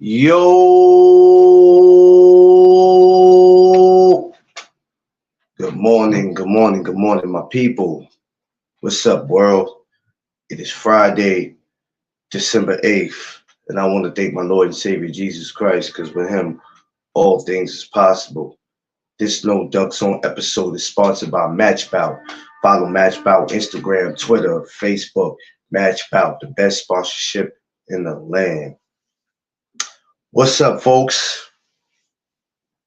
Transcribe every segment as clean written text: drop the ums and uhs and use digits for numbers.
Yo, good morning, my people. What's up, world? It is Friday, December 8th, and I want to thank my Lord and Savior Jesus Christ because with Him, all things is possible. This No Duck Zone episode is sponsored by Match Bout. Follow Match Bout Instagram, Twitter, Facebook. Match Bout, the best sponsorship in the land. What's up, folks?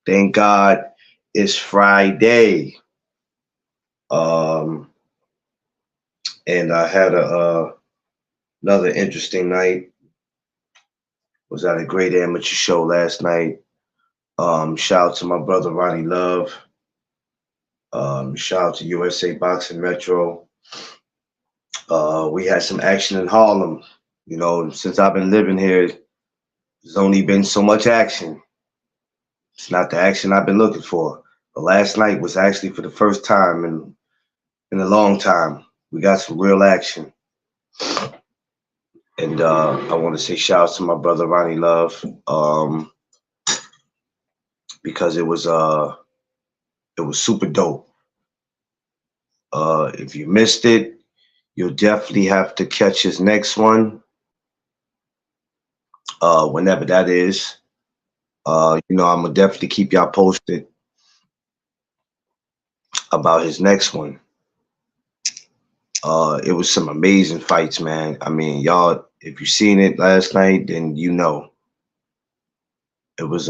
Thank God it's Friday. Um, and I had another interesting night. Was at a great amateur show last night. Shout out to my brother Ronnie Love. Shout out to USA Boxing Metro. We had some action in Harlem. You know, since I've been living here, there's only been so much action. It's not the action I've been looking for. But last night was actually for the first time in a long time. We got some real action. And I want to say shout out to my brother Ronnie Love, because it was super dope. If you missed it, you'll definitely have to catch his next one, whenever that is. I'm gonna definitely keep y'all posted about his next one. It was some amazing fights, man. I mean, y'all, if you seen it last night, then you know it was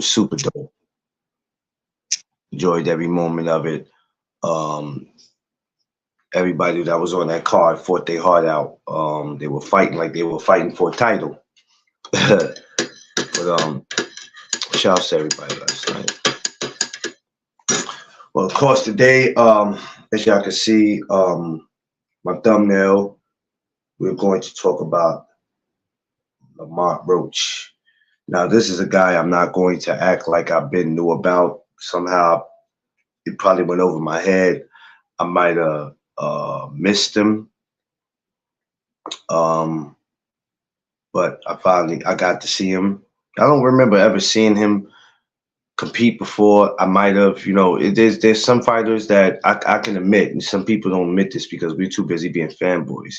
super dope. Enjoyed every moment of it. Um, Everybody that was on that card fought their heart out. They were fighting like they were fighting for a title. But shout out to everybody last night. Well, of course, today, as y'all can see, my thumbnail, we're going to talk about Lamont Roach. Now, this is a guy I'm not going to act like I've been knew about. Somehow, it probably went over my head. I might have missed him. Um, but I got to see him. I don't remember ever seeing him compete before. I might have, there's some fighters that I can admit, and some people don't admit this because we're too busy being fanboys,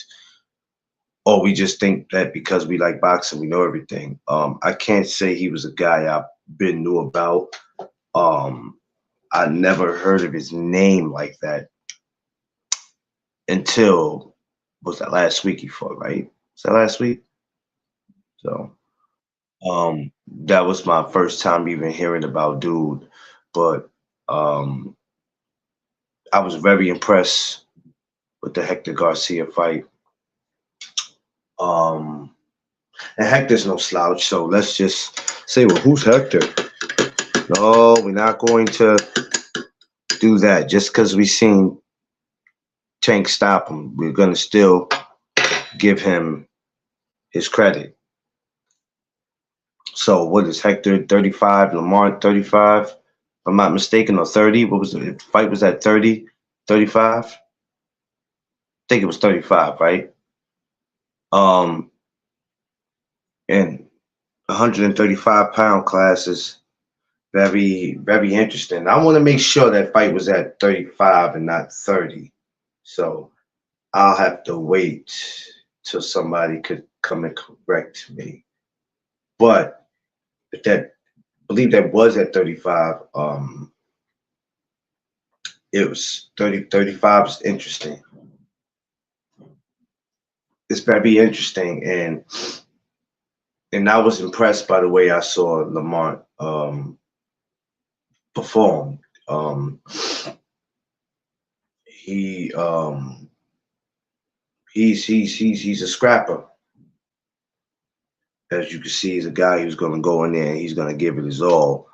or we just think that because we like boxing, we know everything. I can't say he was a guy I've been knew about. I never heard of his name like that until, was that last week he fought, right? Was that last week? So that was my first time even hearing about dude. But um I was very impressed with the Hector Garcia fight. Um and Hector's no slouch, so let's just say, well, who's Hector? No, we're not going to do that. Just because we seen Tank stop him, we're gonna still give him his credit. So what is Hector 35, Lamont 35? If I'm not mistaken, or 30. What was the fight? Was at 30, 35? I think it was 35, right? Um, and 135-pound class is very, very interesting. I want to make sure that fight was at 35 and not 30. So I'll have to wait till somebody could come and correct me. But if that, I believe that was at 35. It was 30, 35 is interesting. It's very interesting, and I was impressed by the way I saw Lamont perform. He he's a scrapper. As you can see, he's a guy who's going to go in there and he's going to give it his all.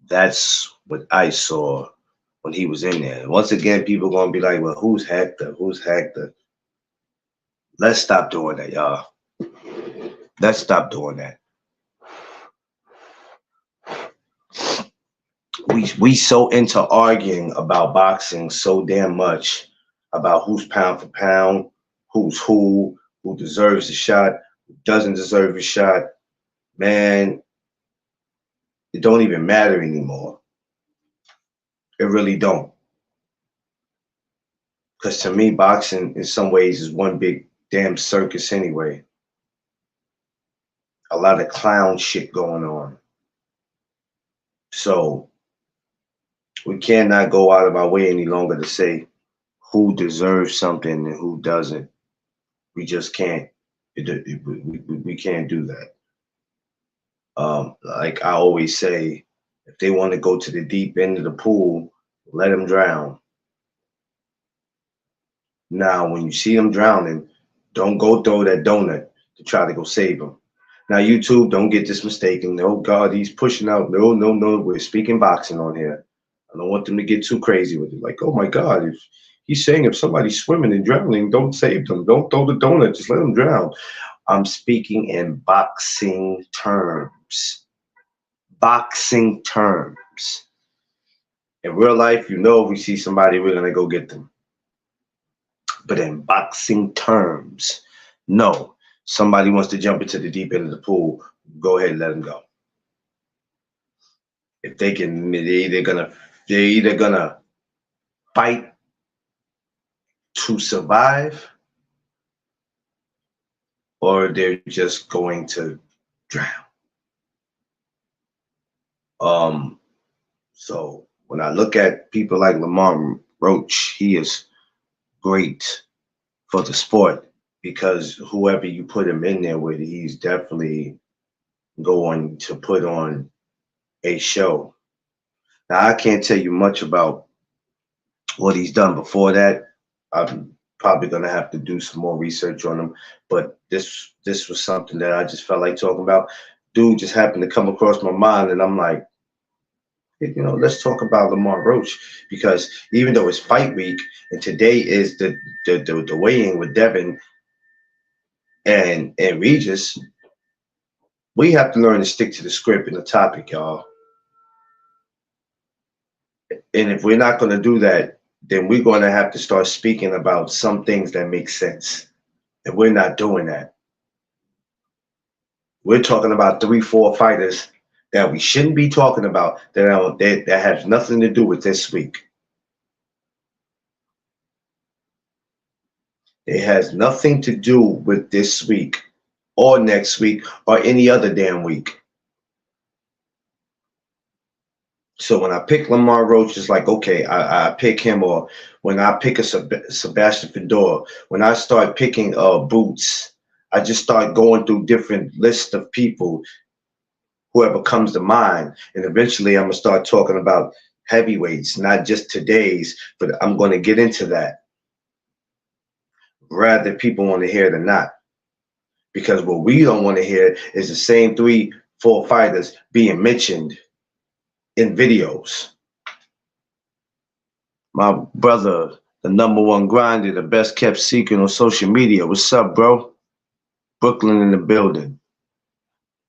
That's what I saw when he was in there. Once again, people are going to be like, well, who's Hector? Who's Hector? Let's stop doing that, y'all. Let's stop doing that. We so into arguing about boxing so damn much, about who's pound for pound, who deserves a shot, who doesn't deserve a shot. man, it don't even matter anymore. It really don't. Because to me, boxing in some ways is one big damn circus anyway. A lot of clown shit going on. So we cannot go out of our way any longer to say who deserves something and who doesn't. We just can't. We can't do that. Like I always say, if they want to go to the deep end of the pool, let them drown. Now, when you see them drowning, don't go throw that donut to try to go save them. Now, YouTube, don't get this mistaken. Oh, God, he's pushing out. No, no, no. We're speaking boxing on here. I don't want them to get too crazy with it. Like, oh, my God, if he's saying if somebody's swimming and drowning, don't save them. Don't throw the donut. Just let them drown. I'm speaking in boxing terms. Boxing terms. In real life, you know, if we see somebody, we're going to go get them. But in boxing terms, no. Somebody wants to jump into the deep end of the pool, go ahead and let them go. If they can, they're either gonna fight to survive, or they're just going to drown. So when I look at people like Lamont Roach, he is great for the sport because whoever you put him in there with, he's definitely going to put on a show. Now, I can't tell you much about what he's done before that. I'm probably going to have to do some more research on him, but this was something that I just felt like talking about. Dude just happened to come across my mind, and I'm like, you know, let's talk about Lamont Roach, because even though it's fight week and today is the weigh-in with Devin and Regis, we have to learn to stick to the script and the topic, y'all. And if we're not going to do that, then we're going to have to start speaking about some things that make sense. And we're not doing that. We're talking about 3, 4 fighters that we shouldn't be talking about that has nothing to do with this week. It has nothing to do with this week or next week or any other damn week. So when I pick Lamont Roach, it's like, okay, I pick him. Or when I pick a Sebastian Fedor, when I start picking Boots, I just start going through different lists of people, whoever comes to mind. And eventually I'm going to start talking about heavyweights, not just today's, but I'm going to get into that. Rather people want to hear it or not. Because what we don't want to hear is the same 3, 4 fighters being mentioned in videos. My brother, the #1 grinder, the best kept secret on social media. What's up, bro? Brooklyn in the building.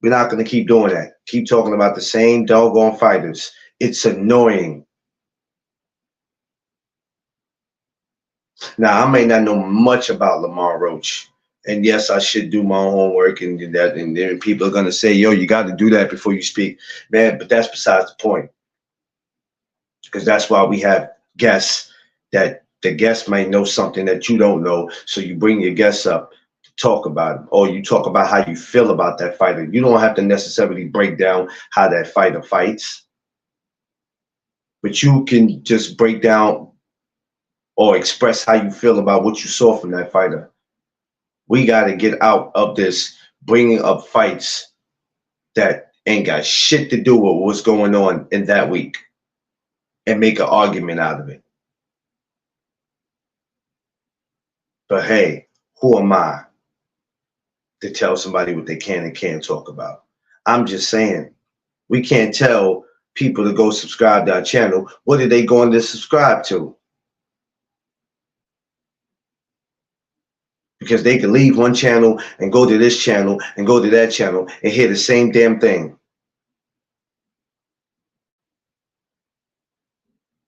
We're not going to keep doing that. Keep talking about the same doggone fighters. It's annoying. Now, I may not know much about Lamont Roach. And yes, I should do my own homework and that. And then people are going to say, yo, you got to do that before you speak. Man, but that's besides the point. Because that's why we have guests, that the guest might know something that you don't know. So you bring your guests up to talk about it, or you talk about how you feel about that fighter. You don't have to necessarily break down how that fighter fights, but you can just break down or express how you feel about what you saw from that fighter. We got to get out of this bringing up fights that ain't got shit to do with what's going on in that week and make an argument out of it. But hey, who am I to tell somebody what they can and can't talk about? I'm just saying, we can't tell people to go subscribe to our channel. What are they going to subscribe to? Because they can leave one channel and go to this channel and go to that channel and hear the same damn thing.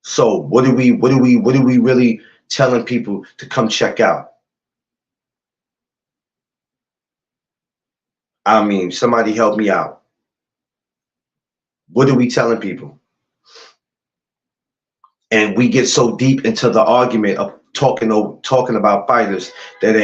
So what are we really telling people to come check out? I mean, somebody help me out. What are we telling people? And we get so deep into the argument of talking about fighters that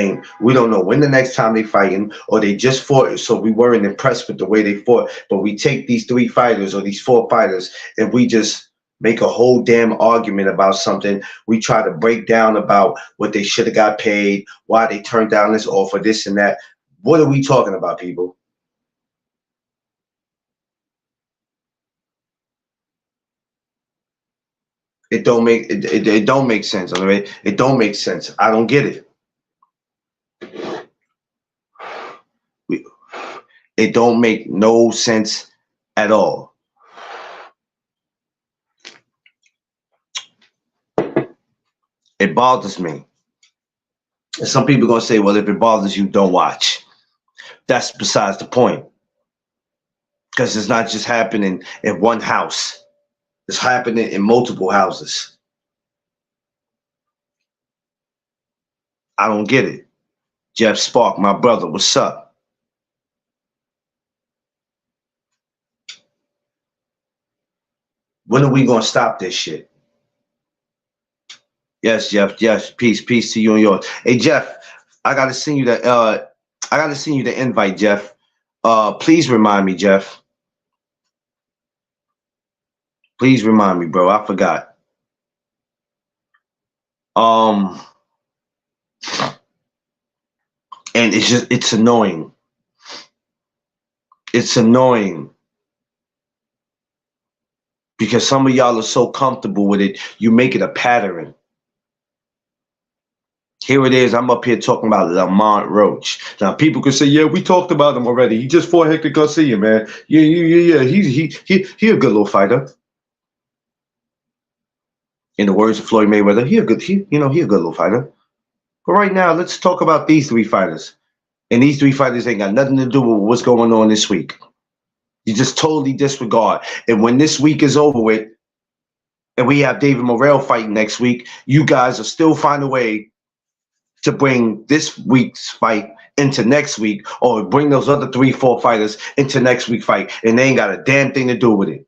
we don't know when the next time they fighting, or they just fought, so we weren't impressed with the way they fought. But we take these 3 fighters or these 4 fighters and we just make a whole damn argument about something. We try to break down about what they should have got paid, why they turned down this offer, this and that. What are we talking about, people? It don't make sense. All right, it don't make sense. I don't get it. It don't make no sense at all. It bothers me. And some people are gonna say, well, if it bothers you, don't watch. That's besides the point. Because it's not just happening in one house. It's happening in multiple houses. I don't get it. Jeff Spark, my brother, what's up? When are we gonna stop this shit? Yes, Jeff. Yes, peace to you and yours. Hey, Jeff, I gotta send you the invite, Jeff. Please remind me, Jeff. Please remind me, bro. I forgot. And it's annoying. It's annoying. Because some of y'all are so comfortable with it, you make it a pattern. Here it is. I'm up here talking about Lamont Roach. Now people could say, "Yeah, we talked about him already. He just fought Hector Garcia, man. Yeah. He a good little fighter." In the words of Floyd Mayweather, he a good little fighter. But right now, let's talk about these 3 fighters. And these 3 fighters ain't got nothing to do with what's going on this week. You just totally disregard. And when this week is over with, and we have David Morrell fighting next week, you guys will still find a way to bring this week's fight into next week, or bring those other 3, 4 fighters into next week's fight, and they ain't got a damn thing to do with it.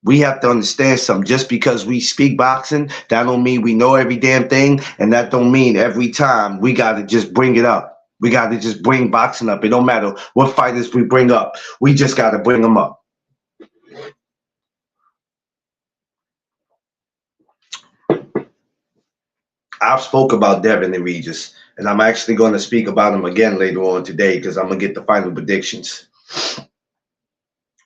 We have to understand something. Just because we speak boxing, that don't mean we know every damn thing, and that don't mean every time we got to just bring it up. We got to just bring boxing up. It don't matter what fighters we bring up. We just got to bring them up. I've spoke about Devin and Regis, and I'm actually going to speak about him again later on today, because I'm going to get the final predictions.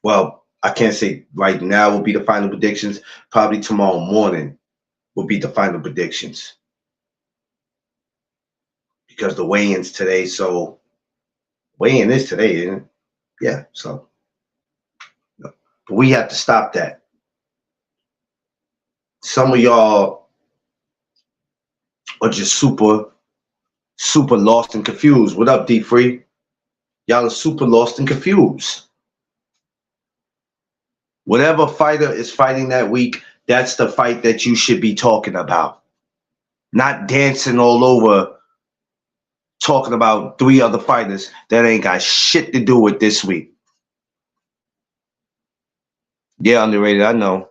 Well, I can't say right now will be the final predictions. Probably tomorrow morning will be the final predictions. Because the weigh-in's today, so weigh-in is today, isn't it? Yeah, so. But we have to stop that. Some of y'all are just super lost and confused. What up, D Free? Y'all are super lost and confused. Whatever fighter is fighting that week, that's the fight that you should be talking about. Not dancing all over talking about 3 other fighters that ain't got shit to do with this week. Yeah, underrated, I know.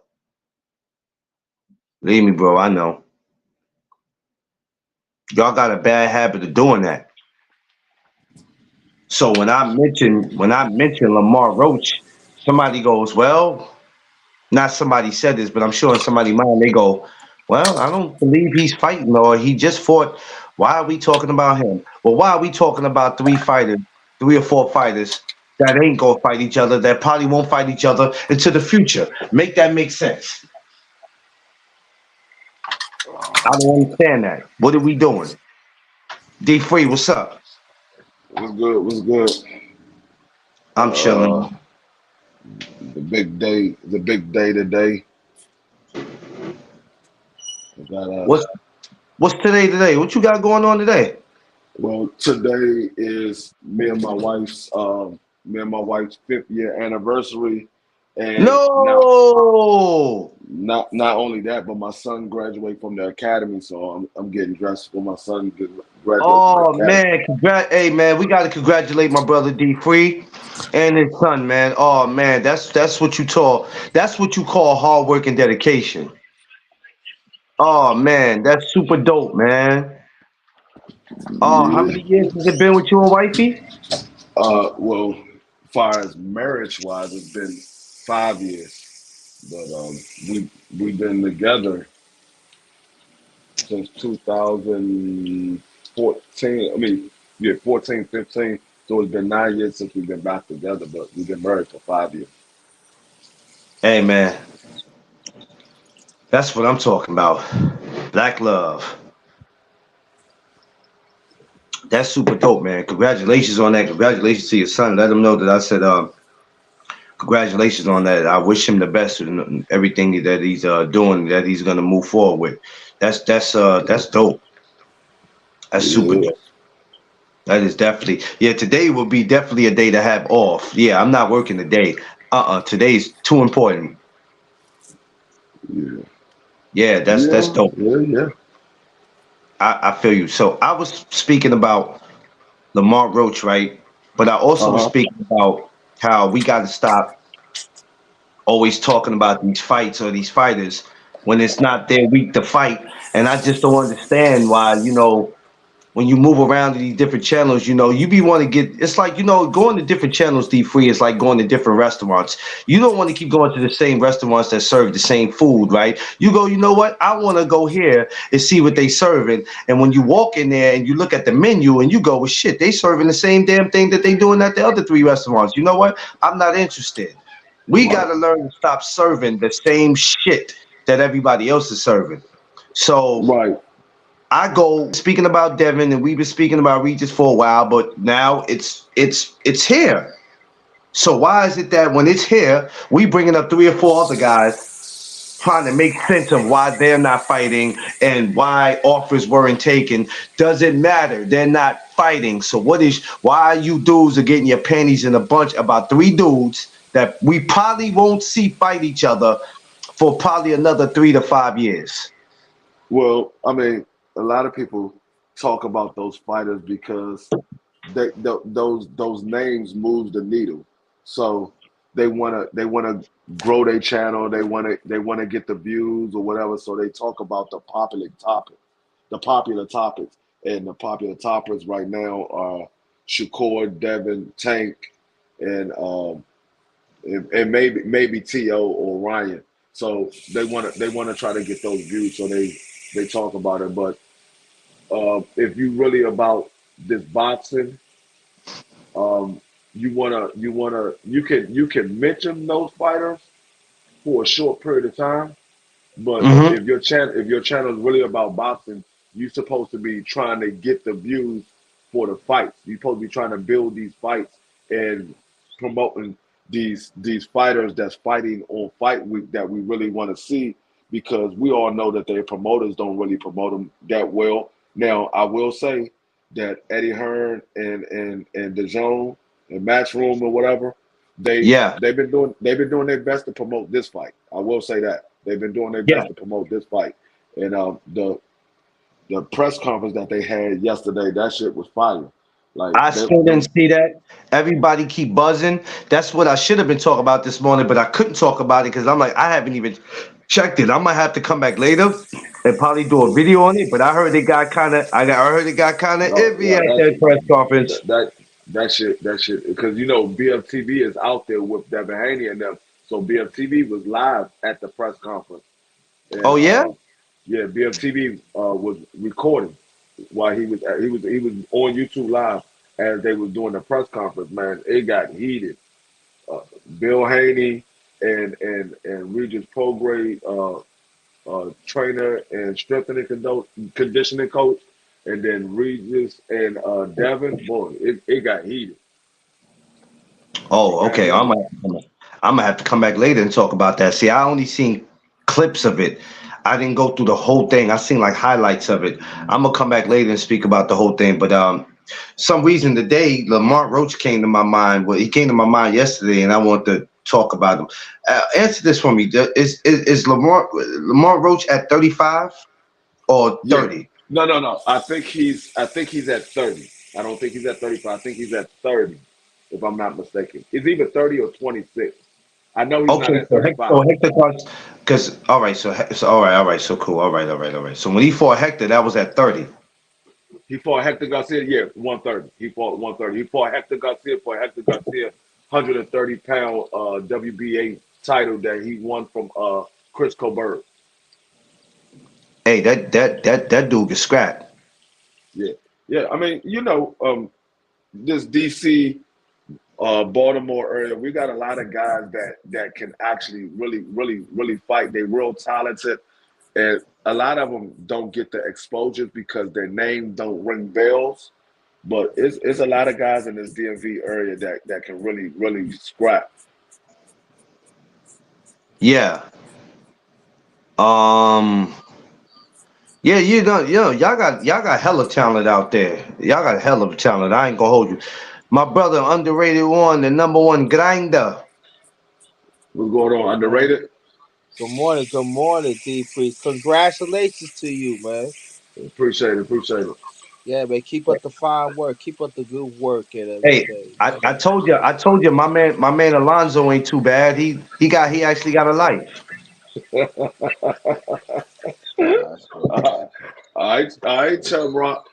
Believe me, bro, I know. Y'all got a bad habit of doing that. So when I mention Lamar Roach, somebody goes, well, not somebody said this, but I'm sure in somebody's mind they go, well, I don't believe he's fighting, or he just fought. Why are we talking about him? Well, why are we talking about 3 or 4 fighters that ain't gonna fight each other, that probably won't fight each other into the future? Make that make sense. I don't understand that. What are we doing? D Free, what's up? What's good? What's good? I'm chilling. The big day. The big day today. I got What's today? What you got going on today? well, today is me and my wife's 5th-year anniversary, and now No. not only that, but my son graduated from the academy, so I'm getting dressed for my son to graduate from the Oh academy. man, hey man, we gotta congratulate my brother D Free. And his son, man. Oh man, that's what you call hard work and dedication. Oh man, that's super dope, man. Oh, how Yeah. many years has it been with you and wifey? Well, far as marriage wise, it's been 5 years, but we've been together since 2014. I mean, yeah, 14, 15. So it's been 9 years since we've been back together, but we've been married for 5 years. Hey man, that's what I'm talking about. Black love. That's super dope, man. Congratulations on that. Congratulations to your son. Let him know that I said congratulations on that. I wish him the best in everything that he's doing, that he's gonna move forward with. That's dope. That's super Yeah, dope. That is definitely, yeah. Today will be definitely a day to have off. Yeah, I'm not working today. Today's too important. yeah, Yeah, that's yeah, dope. yeah, yeah. I feel you. So I was speaking about Lamont Roach, right? But I also Uh was huh. speaking about how we got to stop always talking about these fights or these fighters when it's not their week to fight. And I just don't understand why, when you move around to these different channels, you be want to get. It's like going to different channels. D free is like going to different restaurants. You don't want to keep going to the same restaurants that serve the same food, right? You go, you know what? I want to go here and see what they serving. And when you walk in there and you look at the menu and you go, well, shit, they serving the same damn thing that they doing at the other three restaurants. You know what? I'm not interested. We got Right, to learn to stop serving the same shit that everybody else is serving. So right. I go. We've been speaking about Devin and we've been speaking about Regis for a while, but now it's here. So why is it that when it's here, we bringing up three or four other guys trying to make sense of why they're not fighting and why offers weren't taken? Does it matter? They're not fighting. So why you dudes are getting your panties in a bunch about three dudes that we probably won't see fight each other for probably another 3 to 5 years. Well, I mean, a lot of people talk about those fighters because those names moves the needle. So they wanna grow their channel. They wanna get the views or whatever. So they talk about the popular topics, and the popular topics right now are Shakur, Devin, Tank, and and maybe To or Ryan. So they wanna try to get those views. So they talk about it. But if you really about this boxing, um, you can mention those fighters for a short period of time. But Hmm. if your channel is really about boxing, you're supposed to be trying to get the views for the fights. You're supposed to be trying to build these fights and promoting these fighters that's fighting on fight week that we really want to see, because we all know that their promoters don't really promote them that well. Now, I will say that Eddie Hearn and DAZN and Matchroom or whatever, they Yeah. they've been doing their best to promote this fight. I will say that they've been doing their Yeah. best to promote this fight. And the press conference that they had yesterday, that shit was fire. Like I they, still didn't them, see that. Everybody keep buzzing. That's what I should have been talking about this morning, but I couldn't talk about it because I'm like, I haven't even checked it. I might have to come back later and probably do a video on it. But I heard it got kind of no, iffy yeah, at that press conference. that shit, because BFTV is out there with Devin Haney and them. So BFTV was live at the press conference, and Oh yeah, yeah, BFTV was recording while he was on YouTube live as they was doing the press conference. Man, it got heated. uh, Bill Haney and Regis Prograde, trainer and strengthening conditioning coach, and then Regis and Devin. Boy, it got heated. oh, okay. And I'm gonna have to come back later and talk about that. See, I only seen clips of it. I didn't go through the whole thing. I seen like highlights of it. I'm gonna come back later and speak about the whole thing. But some reason today, Lamont Roach came to my mind. Well, he came to my mind yesterday, and I want to talk about him. Answer this for me: is Lamont Roach at 35 or yeah, 30? no. I think he's at 30. I don't think he's at 35. I think he's at 30. if I'm not mistaken. It's either 30 or 26. I know he's not Okay, at 35. So Hector Garcia, because all right, so all right, so cool, all right. So when he fought Hector, that was at 30. He fought Hector Garcia, yeah, 130. He fought 130. He fought Hector Garcia, 130-pound WBA title that he won from Chris Colbert. Hey, that dude gets scrapped. Yeah, yeah. I mean, this DC, Baltimore area, we got a lot of guys that can actually really fight. They're real talented, and a lot of them don't get the exposure because their name don't ring bells. But it's a lot of guys in this DMV area that can really scrap. Yeah. Um. Yeah, y'all got hella talent out there. Y'all got hella of talent. I ain't gonna hold you. My brother, underrated one, the number one grinder. What's going on? Underrated? Good morning, D Freeze. Congratulations to you, man. Appreciate it. Appreciate it. Yeah, man. Keep up the fine work. Keep up the good work and Hey, everything, I, man. I told you, my man Alonzo ain't too bad. He actually got a life. That's good. All right, Chum Rock.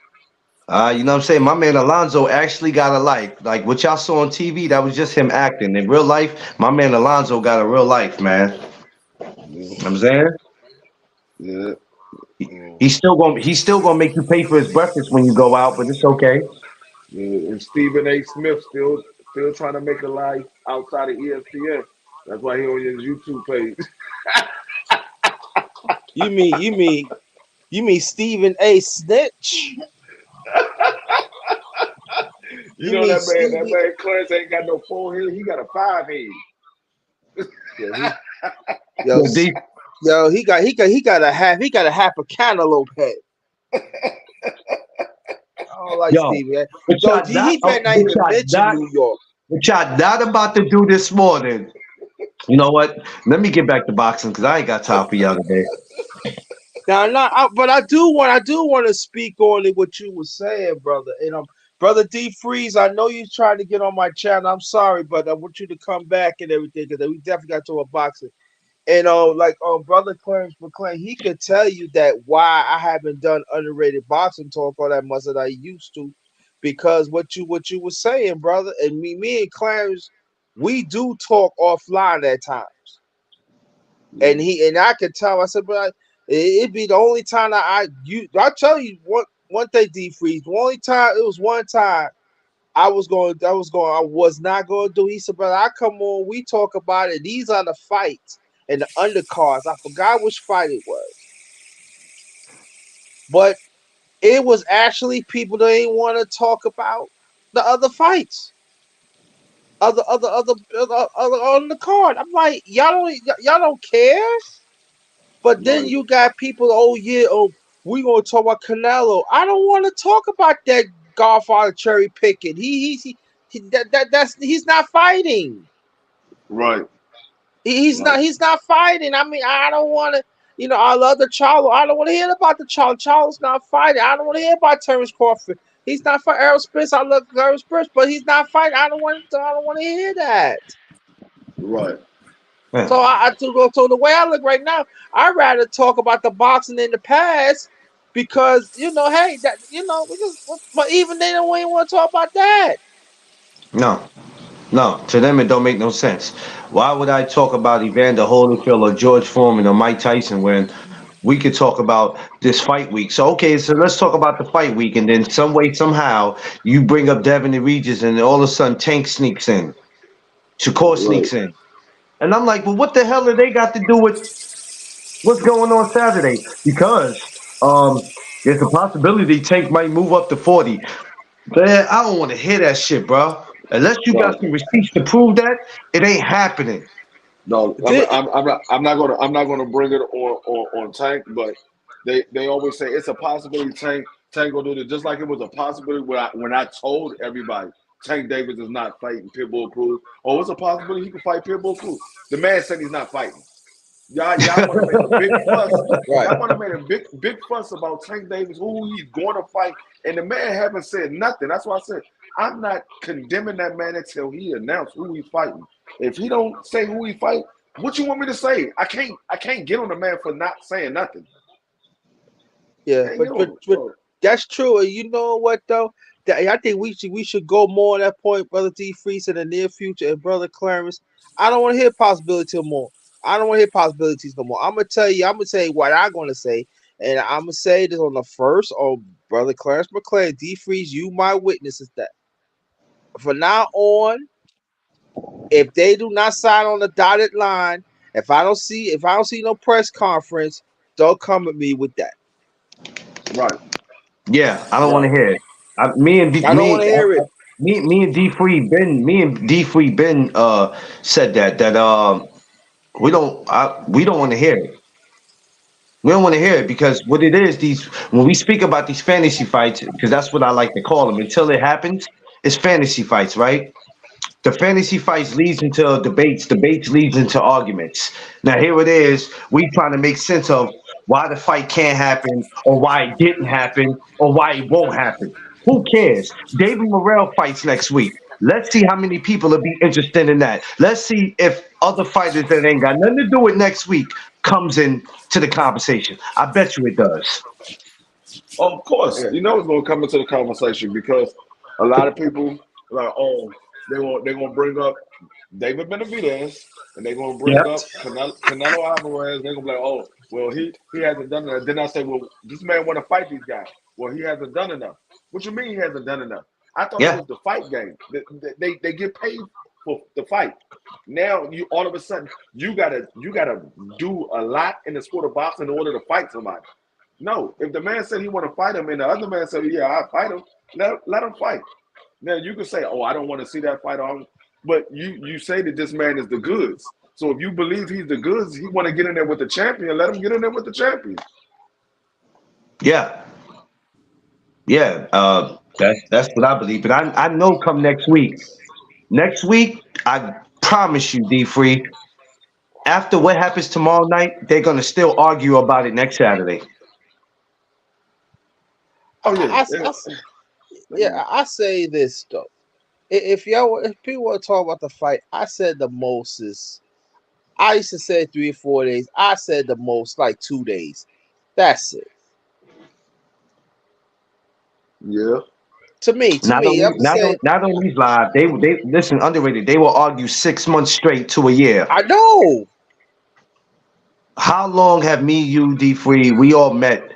You know what I'm saying? My man Alonzo actually got a life. Like what y'all saw on TV, that was just him acting. In real life, my man Alonzo got a real life, man. Yeah, You know what I'm saying? yeah, He's still gonna make you pay for his breakfast when you go out, but it's okay. yeah. And Stephen A. Smith still trying to make a life outside of ESPN. That's why he on his YouTube page. You mean you mean you mean Stephen A. Snitch? You You know mean that Stevie? man Clarence ain't got no full head. He got a 5 head. Yo, yo, Yo, D, yo, he got a half a cantaloupe head. I don't like yo, Stevie. what Yo, y'all D, not, he better not even mention New York. what y'all not about to do this morning? You know what? Let me get back to boxing because I ain't got time for y'all today. Now, not, but I do want to speak on it, what you were saying, brother. And brother D Freeze, I know you trying to get on my channel. I'm sorry, but I want you to come back and everything because we definitely got to a boxing. And like brother Clarence McClain, he could tell you that why I haven't done underrated boxing talk all that much that I used to, because what you were saying, brother, and me and Clarence, we do talk offline at times. And I could tell. I said, but it'd be the only time that I tell you one thing, D Freeze. The only time it was one time I was not going to do. He said, but I come on, we talk about it. These are the fights and the undercards. I forgot which fight it was, but it was actually people that didn't want to talk about the other fights, other on the card. I'm like, y'all don't care. But then Right, you got people, oh yeah, oh, we gonna talk about Canelo. I don't want to talk about that Godfather cherry picking. He's not fighting. right, right, He's not fighting. I mean, I don't want to. I love the Charlo. I don't want to hear about the Charlo. Charlo's not fighting. I don't want to hear about Terrence Crawford. He's not for Errol Spence. I love Errol Spence, but he's not fighting. I don't want to hear that. right. Yeah. So the way I look right now, I'd rather talk about the boxing in the past because hey, that but even they don't even want to talk about that. No, no. To them, it don't make no sense. Why would I talk about Evander Holyfield or George Foreman or Mike Tyson when we could talk about this fight week? So okay, so let's talk about the fight week, and then some way, somehow, you bring up Devin and Regis, and all of a sudden Tank sneaks in, Shakur Right, sneaks in, and I'm like, well, what the hell do they got to do with what's going on Saturday? Because there's a possibility Tank might move up to 40. Man, I don't want to hear that shit, bro. Unless you got right. some receipts to prove that, it ain't happening. No, Thi- I'm not gonna bring it on Tank, but they always say it's a possibility Tank will do this. Just like it was a possibility when I told everybody Tank Davis is not fighting Pitbull Cruz. Oh, it's a possibility he can fight Pitbull Cruz. The man said he's not fighting. Y'all want to make a big fuss. Right. Y'all want to make a big fuss about Tank Davis, who he's going to fight, and the man haven't said nothing. That's why I said I'm not condemning that man until he announced who he's fighting. If he don't say who he fight, what you want me to say? I can't get on the man for not saying nothing. Yeah, Can't but get but on him. but So, that's true. And you know what though? I think we should go more on that point, brother D Freeze, in the near future, and brother Clarence. I don't want to hear possibilities no more. I don't want to hear possibilities no more. I'm gonna tell you. I'm gonna tell you what I'm gonna say, and I'm gonna say this on the first. Oh, brother Clarence McClain, D Freeze, you my witness is that from now on, if they do not sign on the dotted line, if I don't see no press conference, don't come at me with that. right, Yeah, I don't want to right. hear it. I don't want to hear it. Me and D Free Ben said that we don't want to hear it. We don't want to hear it because what it is, these when we speak about these fantasy fights, because that's what I like to call them. Until it happens, it's fantasy fights, right? The fantasy fights leads into debates leads into arguments. Now here it is, we trying to make sense of why the fight can't happen or why it didn't happen or why it won't happen. Who cares? David Morrell fights next week. Let's see how many people will be interested in that. Let's see if other fighters that ain't got nothing to do with next week comes in to the conversation. I bet you it does. Of course, Yeah. you know it's gonna come into the conversation because a lot of people like, oh, they're gonna bring up David Benavidez and they're gonna bring Yep. up Canelo Alvarez. They're gonna be like, oh, well, he hasn't done enough. Then I say, well, this man want to fight these guys. Well, he hasn't done enough. What you mean he hasn't done enough? I thought it Yeah. was the fight game. They get paid for the fight. Now you all of a sudden you gotta do a lot in the sport of boxing in order to fight somebody. No, if the man said he want to fight him and the other man said, yeah, I fight him, let him fight. Now you can say, oh, I don't want to see that fight on, but you say that this man is the goods. So if you believe he's the goods, he want to get in there with the champion. Let him get in there with the champion. Yeah. Yeah. That's what I believe. But I know come next week. Next week, I promise you, D Free, after what happens tomorrow night, they're gonna still argue about it next Saturday. Oh I, yeah, I, I, yeah, I say this though. If people want to talk about the fight, I said the most is I used to say 3 or 4 days. I said the most like 2 days. That's it. yeah. To me, I'm saying Not on these live. They listen underrated. They will argue 6 months straight to a year. I know. How long have me, you, D Free, we all met?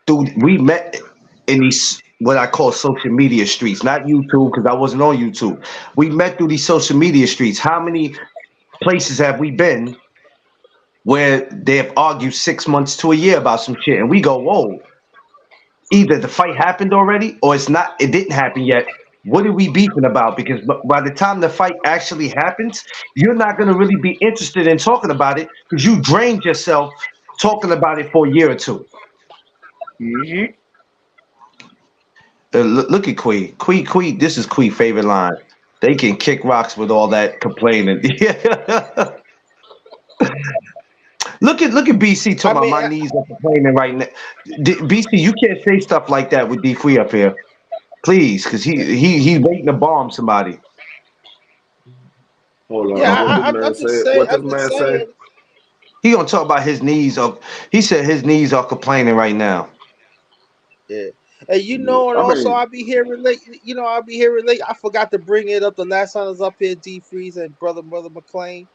Dude, we met in these what I call social media streets, not YouTube because I wasn't on YouTube. We met through these social media streets. How many places have we been where they have argued 6 months to a year about some shit, and we go, whoa, either the fight happened already or it's not, it didn't happen yet. What are we beefing about? Because by the time the fight actually happens, you're not going to really be interested in talking about it because you drained yourself talking about it for a year or two. Mm-hmm. Look at Quee. This is Quee favorite line. They can kick rocks with all that complaining. Look at BC I talking about mean, my knees are complaining right now. BC, you can't say stuff like that with D Free up here, please, because he waiting to bomb somebody. Hold yeah, on. What this I'm man just said? saying. What this I'm just man say? saying. He gonna talk about his knees. He said his knees are complaining right now. Yeah. And Yeah. and I also mean, I'll be hearing late. I'll be hearing late. I forgot to bring it up the last time I was up here, D Freeze and brother McLean.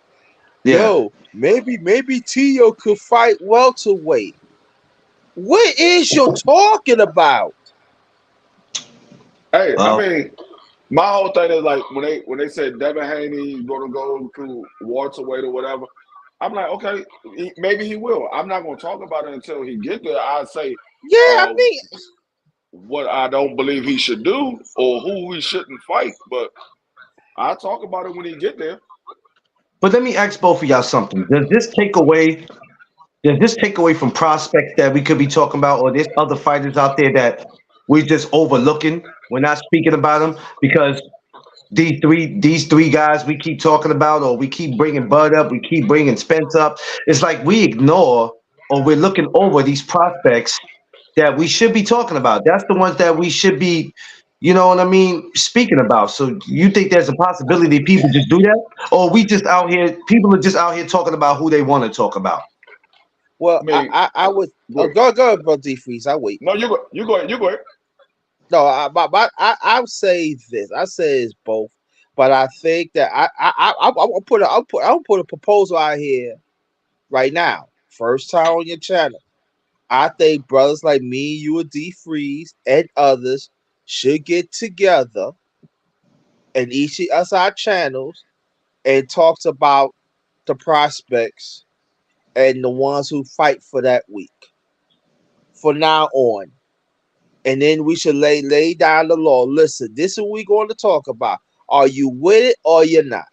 Yeah. Yo, maybe Tio could fight welterweight. What is you talking about? hey, I Well, mean, my whole thing is like when they said Devin Haney gonna go to welterweight or whatever. I'm like, okay, maybe he will. I'm not gonna talk about it until he get there. I say, Yeah, I uh, mean, what I don't believe he should do or who he shouldn't fight. But I'll talk about it when he get there. but let me ask both of y'all something. Does this take away from prospects that we could be talking about, or there's other fighters out there that we're just overlooking? We're not speaking about them because these three guys we keep talking about, or we keep bringing Bud up, we keep bringing Spence up. It's like we ignore or we're looking over these prospects that we should be talking about. That's the ones that we should be, you know what I mean, speaking about. So you think there's a possibility people just do that, or we just out here? People are just out here talking about who they want to talk about. Well, I mean, I would go ahead. go ahead, bro. D Freeze. I wait. No, you go. You go ahead. You go ahead. No, I would say this. I say it's both, but I think that I'll put a proposal out here right now. First time on your channel. I think brothers like me, you, and D Freeze, and others should get together and each of us our channels and talks about the prospects and the ones who fight for that week. For now on. And then we should lay down the law. Listen, this is what we're going to talk about. Are you with it or you're not?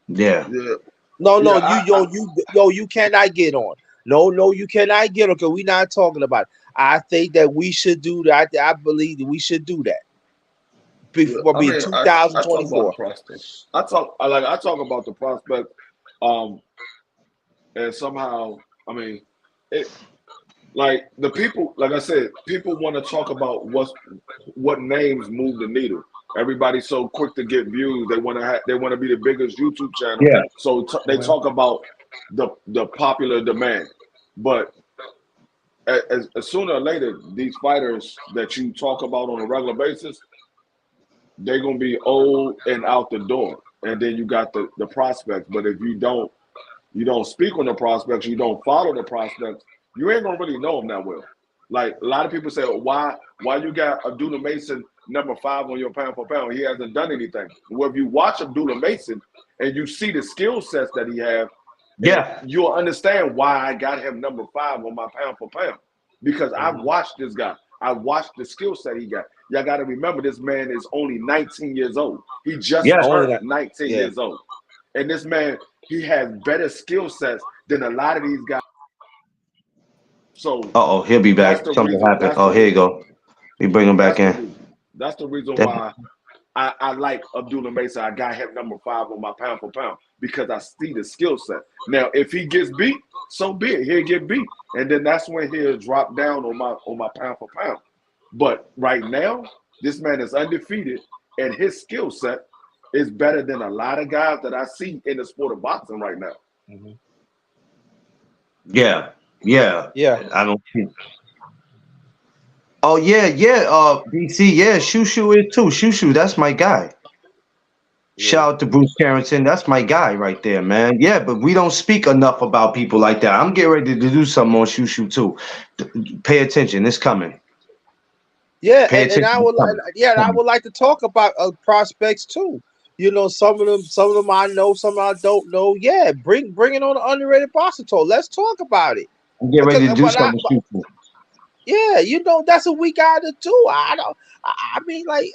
Yeah. Yeah, No, yeah. you cannot get on. No, you cannot get on because we're not talking about it. I think that we should do that. I believe that we should do that Yeah. before I being mean, I talk about the 2024. prospects. I talk about the prospect. Um, and somehow, I mean, it like the people. Like I said, people want to talk about what names move the needle. Everybody's so quick to get views. They want to be the biggest YouTube channel. Yeah. So they Mhm. talk about the popular demand. But as sooner or later, these fighters that you talk about on a regular basis, they're gonna be old and out the door. And then you got the prospects. But if you don't speak on the prospects, you don't follow the prospects, you ain't gonna really know them that well. Like a lot of people say, why you got Abdullah Mason number 5 on your pound for pound? He hasn't done anything. Well, if you watch Abdullah Mason and you see the skill sets that he have, and Yeah. you'll understand why I got him number 5 on my pound for pound. Because I've Mhm. watched this guy. I watched the skill set he got. Y'all got to remember this man is only 19 years old. He just Yes. Only turned that. 19 Yeah. years old. And this man, he has better skill sets than a lot of these guys. So Uh oh, he'll be that's back. the Something reason. happened. Oh, here you go. We bring him back That's the in. reason. That's the reason That- why I like Abdullah Mesa. I got him number 5 on my pound for pound because I see the skill set. Now, if he gets beat, so be it. He'll get beat, and then that's when he'll drop down on my pound for pound. But right now, this man is undefeated, and his skill set is better than a lot of guys that I see in the sport of boxing right now. Mhm. yeah. Yeah. Yeah. I don't see. Oh yeah, yeah. DC, yeah. Shushu is too. Shushu, that's my guy. Yeah. Shout out to Bruce Carrington. That's my guy right there, man. Yeah, but we don't speak enough about people like that. I'm getting ready to do something on Shushu too. Pay attention. It's coming. Yeah, Pay and attention. I It's would coming. yeah, It's and I coming. would like to talk about prospects too. Some of them I know, some I don't know. Yeah, bring it on the underrated boxing talk. Let's talk about it I'm getting because ready to do something with Shushu. yeah, that's what we got to do. I don't. I mean, like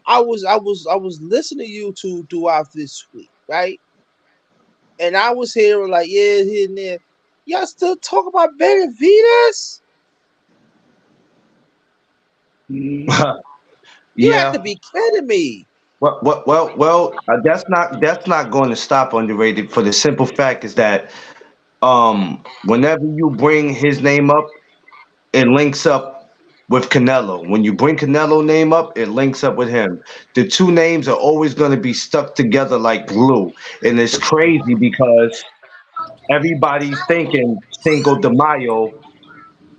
I was listening to you two throughout this week, right? And I was hearing like here and there. Y'all still talk about Benavides? You have to Yeah. be kidding me. That's not going to stop underrated for the simple fact is that whenever you bring his name up, it links up with Canelo. When you bring Canelo name up, it links up with him. The two names are always going to be stuck together like glue, and it's crazy because everybody's thinking Cinco de Mayo.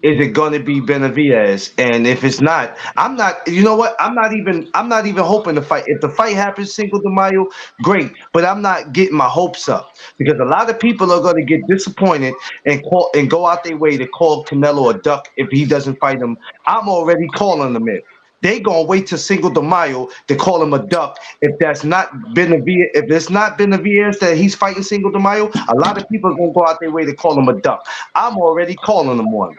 Is it going to be Benavidez? And if it's not, I'm not. You know what? I'm not even hoping to fight. If the fight happens Cinco de Mayo, great. But I'm not getting my hopes up because a lot of people are going to get disappointed and go out their way to call Canelo a duck if he doesn't fight him. I'm already calling him it. They gonna wait till Cinco de Mayo to call him a duck. If it's not Benavidez that he's fighting Cinco de Mayo, a lot of people are gonna go out their way to call him a duck. I'm already calling him one.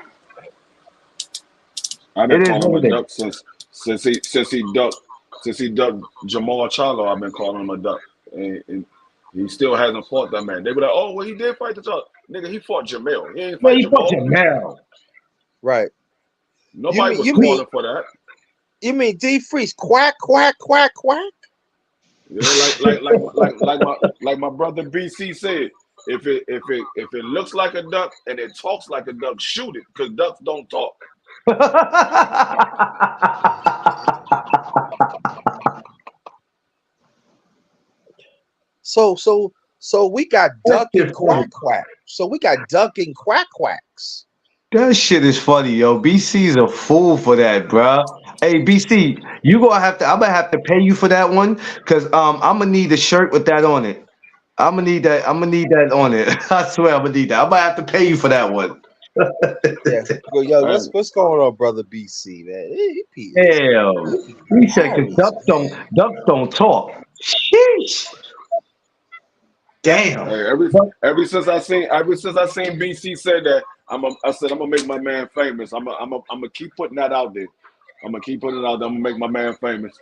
I've been It is calling him a what it is. duck since he ducked Jamal Charlo. I've been calling him a duck, and he still hasn't fought that man. They were like, "Oh, well, he did fight the duck, nigga. He fought Jamel. He ain't Man, fight you fuck Jamal. Jamel. Right. Nobody was You mean calling for that." You mean D Freeze? Quack, quack, quack, quack. Yeah, like my brother BC said, if it looks like a duck and it talks like a duck, shoot it, because ducks don't talk. So we got That duck shit and funny. quack quack. So we got duck and quack quacks. That shit is funny, yo. BC's a fool for that, bruh. Hey, BC, I'm gonna have to pay you for that one, cause I'm gonna need a shirt with that on it. I'm gonna need that on it. I swear I'm gonna need that. I'm gonna have to pay you for that one. Yeah. Yo, Uh, what's going on, brother BC, man? Hell, He he said, cause hilarious, man. ducks don't talk. Sheesh. Damn. hey, But ever since I seen BC said that, I said I'm gonna make my man famous. I'm gonna keep putting that out there. I'm gonna keep putting it out there. I'm gonna make my man famous.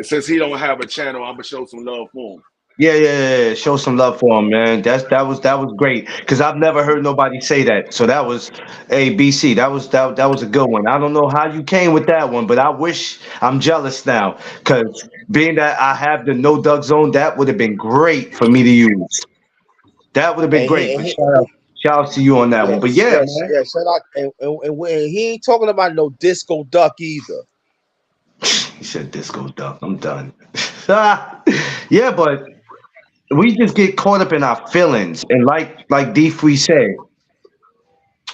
Since he don't have a channel, I'm gonna show some love for him. yeah. Show some love for him, man. That was great. Cause I've never heard nobody say that. So that was, hey, BC, that was a good one. I don't know how you came with that one, but I wish I'm jealous now. Cause being that I have the no Doug zone, that would have been great for me to use. That would have been And great. he, and But he shout out to you on that one. But yes, yeah, yes, man. yes. Shout out, and he ain't talking about no disco duck either. He said disco duck. I'm done. Yeah, but we just get caught up in our feelings, and like D Free said,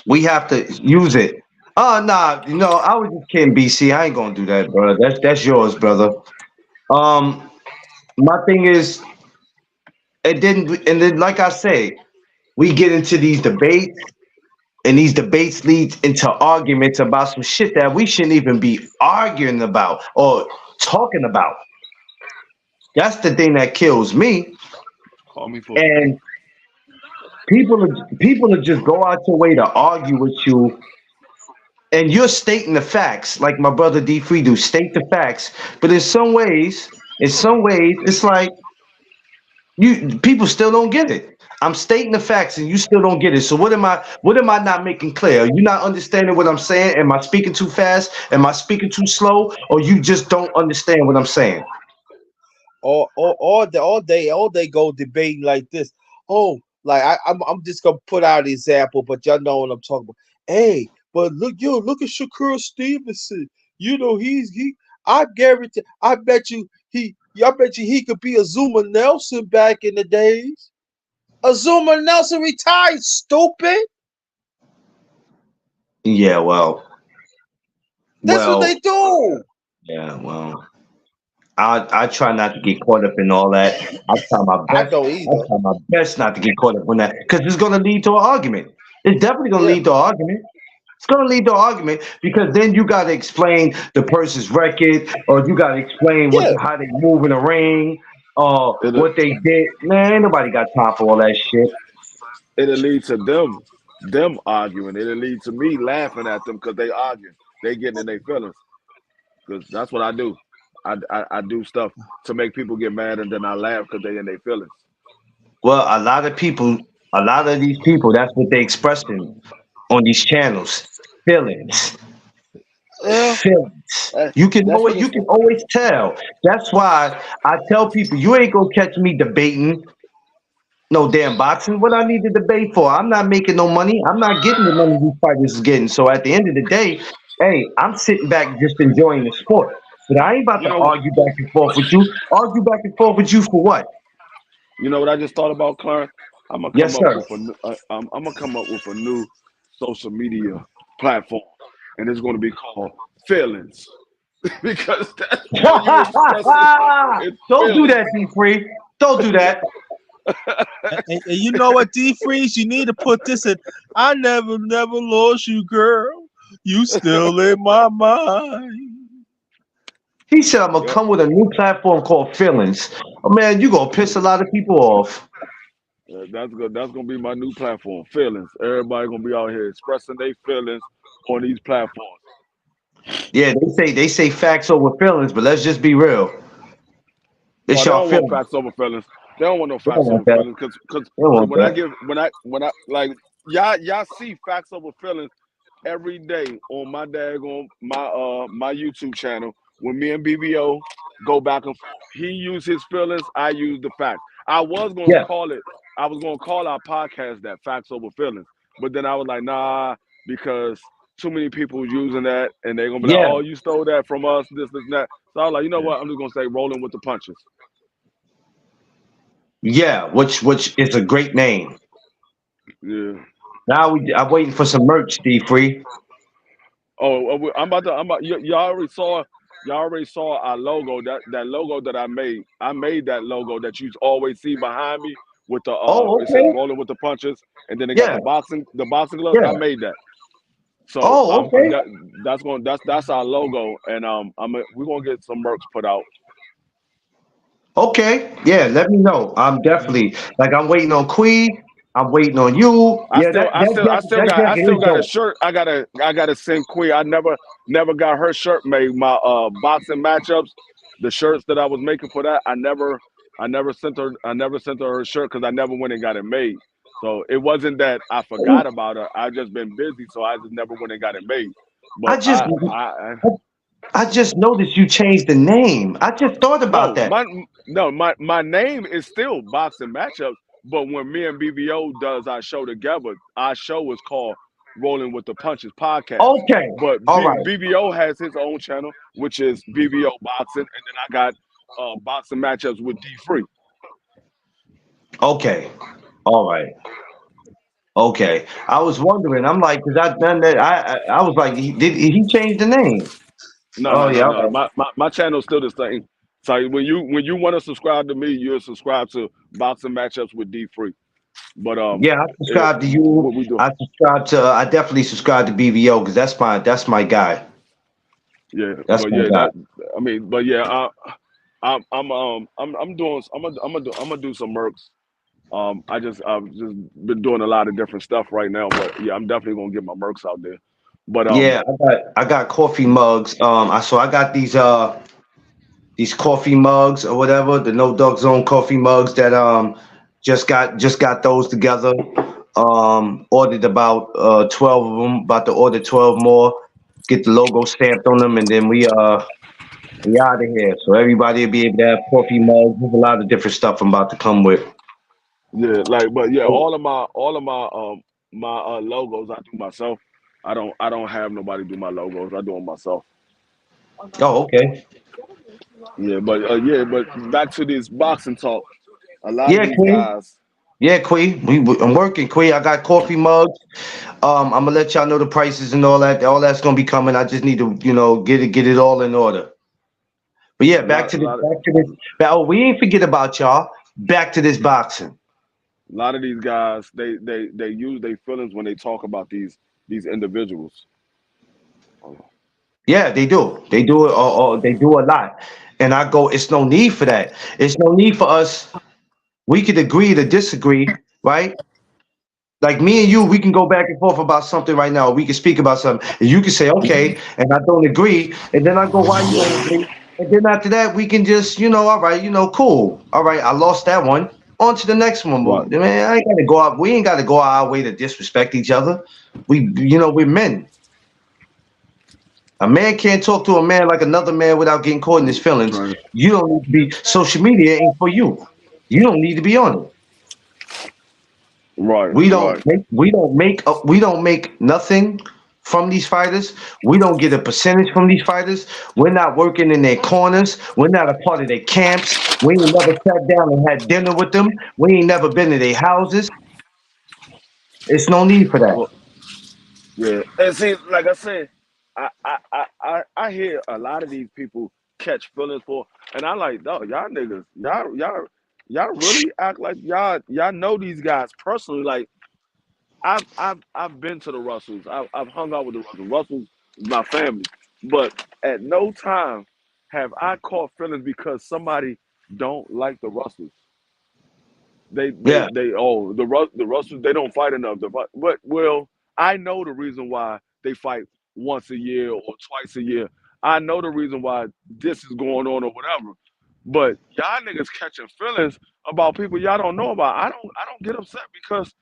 we have to use it. Oh nah, I was just kidding, BC. I ain't gonna do that, brother. That's yours, brother. Um, my thing is, and then like I say, we get into these debates, and these debates lead into arguments about some shit that we shouldn't even be arguing about or talking about. That's the thing that kills me. Call me for And people are just go out your way to argue with you, and you're stating the facts, like my brother D Free do, state the facts. But in some ways, it's like you people still don't get it. I'm stating the facts and you still don't get it. So what am I not making clear? Are you not understanding what I'm saying? Am I speaking too fast? Am I speaking too slow? Or you just don't understand what I'm saying? All day go debating like this. Oh, like I'm just gonna put out an example, but y'all know what I'm talking about. Hey, but look at Shakur Stevenson. You know he. I guarantee. I bet you he could be a Zuma Nelson back in the days. A Zuma Nelson retired, stupid. Yeah, well, That's what well, they do. yeah, well. I try not to get caught up in all that. I try my I best. don't I either. try my best not to get caught up in that because it's going to lead to an argument. It's definitely going to Yeah, lead to an argument. It's going to lead to an argument because then you got to explain the person's record, or you got to explain yeah. how they move in the ring, or it'll what they did. Man, ain't nobody got time for all that shit. it'll lead to them arguing. It'll lead to me laughing at them because they arguing. They getting in their feelings. Because that's what I do. I do stuff to make people get mad, and then I laugh because they in their feelings. Well, a lot of these people, that's what they expressing on these channels. Feelings. Well, Feelings. uh, that's what You it's can for. always tell. That's why I tell people you ain't gonna catch me debating no damn boxing. What I need to debate for? I'm not making no money. I'm not getting the money these fighters is getting. So at the end of the day, hey, I'm sitting back just enjoying the sport. But I ain't about You to know, argue back and forth with you. Argue back and forth with you for what? you know what I just thought about, Clarence. Yes, sir. I'm gonna come up with a new social media platform, and it's gonna be called Feelings because that's how you express it. It's Don't do feelings. that, D Free. Don't do that. And you know what, D Freeze, you need to put this in. I never lost you, girl. You still in my mind. He said I'm gonna Yep. come with a new platform called Feelings. Oh man, you gonna piss a lot of people off. That's good. That's gonna be my new platform. Feelings. Everybody gonna be out here expressing their feelings on these platforms. Yeah, they say facts over feelings, but let's just be real. No, It's they y'all don't want feelings. facts over feelings. They don't want no They don't facts want over that. feelings They don't cause want when I that. give when I like y'all see facts over feelings every day on my daggone my YouTube channel when me and BBO go back and forth. He used his feelings, I use the facts. Yeah, I was gonna call our podcast that Facts Over Feelings. But then I was like, nah, because too many people using that and they're gonna be like, yeah, oh, you stole that from us, this, and that. So I was like, you know what? I'm just gonna say rolling with the punches. yeah. Which is a great name. Yeah. Now I'm waiting for some merch, D Free. I'm about. Y'all already saw our logo. That logo that I made. I made that logo that you always see behind me with the Oh, It says okay. rolling with the punches, and then they got Yeah, the boxing gloves. I yeah. made that. So Oh, okay. that's our logo, and we're gonna get some merch put out. Okay. Yeah, let me know. I'm definitely like I'm waiting on Quee. I'm waiting on you. Yeah, that I jacket still is got a dope. shirt. I gotta send Queen. I never got her shirt made. My boxing matchups, the shirts that I was making for that, I never sent her her shirt because I never went and got it made. So it wasn't that I forgot about her. I just been busy, so I just never went and got it made. I But just I just noticed you changed the name. I just thought about no, that. my name is still boxing matchups. But when me and BBO does our show together, our show is called Rolling with the Punches podcast. Okay. But All right. BBO has his own channel, which is BBO Boxing, and then I got boxing matchups with D Free. Okay. All right. Okay. I was wondering. I'm like, cause I done that. I was like, he change the name? No, Oh no, no, yeah. no. Okay. My channel's still the same. So when you want to subscribe to me, you'll subscribe to boxing matchups with D Free. But Yeah, I subscribe to you. what we do? I subscribe to. I definitely subscribe to BVO because that's my guy. Yeah, That's but my yeah, guy. but yeah, I'm doing I'm gonna do some mercs. I've just been doing a lot of different stuff right now, but yeah, I'm definitely gonna get my mercs out there. But Yeah, I got coffee mugs. I got these coffee mugs or whatever, the No Dog Zone coffee mugs that just got those together. Ordered about 12 of them. About to order 12 more. Get the logo stamped on them, and then we out of here. So everybody will be able to have coffee mugs. There's a lot of different stuff I'm about to come with. yeah, but yeah, all of my logos I do myself. I don't have nobody do my logos. I do them myself. Oh, okay. Yeah, but back to this boxing talk. A lot of Yeah, these Queen. guys. Yeah, Queen. I'm working, Queen. I got coffee mugs. I'm gonna let y'all know the prices and all that. All that's gonna be coming. I just need to, get it all in order. But yeah, Yeah, back to a this. lot of Back to this. Oh, we ain't forget about y'all. Back to this boxing. a lot of these guys they use their feelings when they talk about these individuals. Yeah, they do. They do it. They do a lot. And I go. It's no need for that. It's no need for us. We could agree to disagree, right? Like me and you, we can go back and forth about something right now. We can speak about something, and you can say okay, and I don't agree, and then I go, why you don't agree? And then after that, we can just, all right, cool. All right, I lost that one. On to the next one. Right. Man, I ain't gotta go out. We ain't gotta go our way to disrespect each other. We're men. A man can't talk to a man like another man without getting caught in his feelings. Right. You don't need to be. Social media ain't for you. You don't need to be on it. Right. Right. We don't make nothing from these fighters. We don't get a percentage from these fighters. We're not working in their corners. We're not a part of their camps. We ain't never sat down and had dinner with them. We ain't never been to their houses. It's no need for that. Well, yeah. And see, like I said, I hear a lot of these people catch feelings for, and I like, dog, y'all niggas, y'all really act like y'all know these guys personally. Like I've been to the Russells. I've hung out with the Russells. Russells is my family, but at no time have I caught feelings because somebody don't like the Russells. Yeah, The Russells they don't fight enough. But well, I know the reason why they fight once a year or twice a year. I know the reason why this is going on or whatever. But y'all niggas catching feelings about people y'all don't know about. I don't get upset because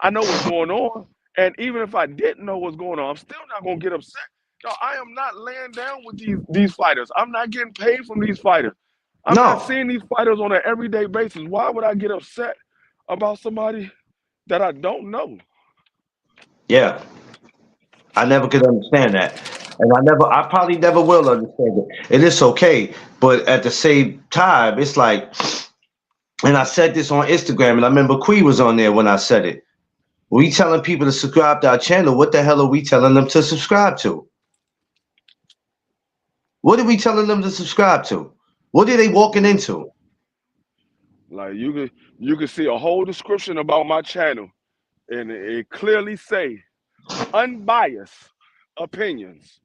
I know what's going on, And even if I didn't know what's going on, I'm still not gonna get upset. No, I am not laying down with these fighters. I'm not getting paid from these fighters. I'm not No. seeing these fighters on an everyday basis. Why would I get upset about somebody that I don't know? Yeah. I never could understand that. And I probably never will understand it. And it's okay. But at the same time, it's like, and I said this on Instagram, and I remember Quee was on there when I said it. We telling people to subscribe to our channel. What the hell are we telling them to subscribe to? What are we telling them to subscribe to? What are they walking into? Like you could see a whole description about my channel, and it clearly say unbiased opinions.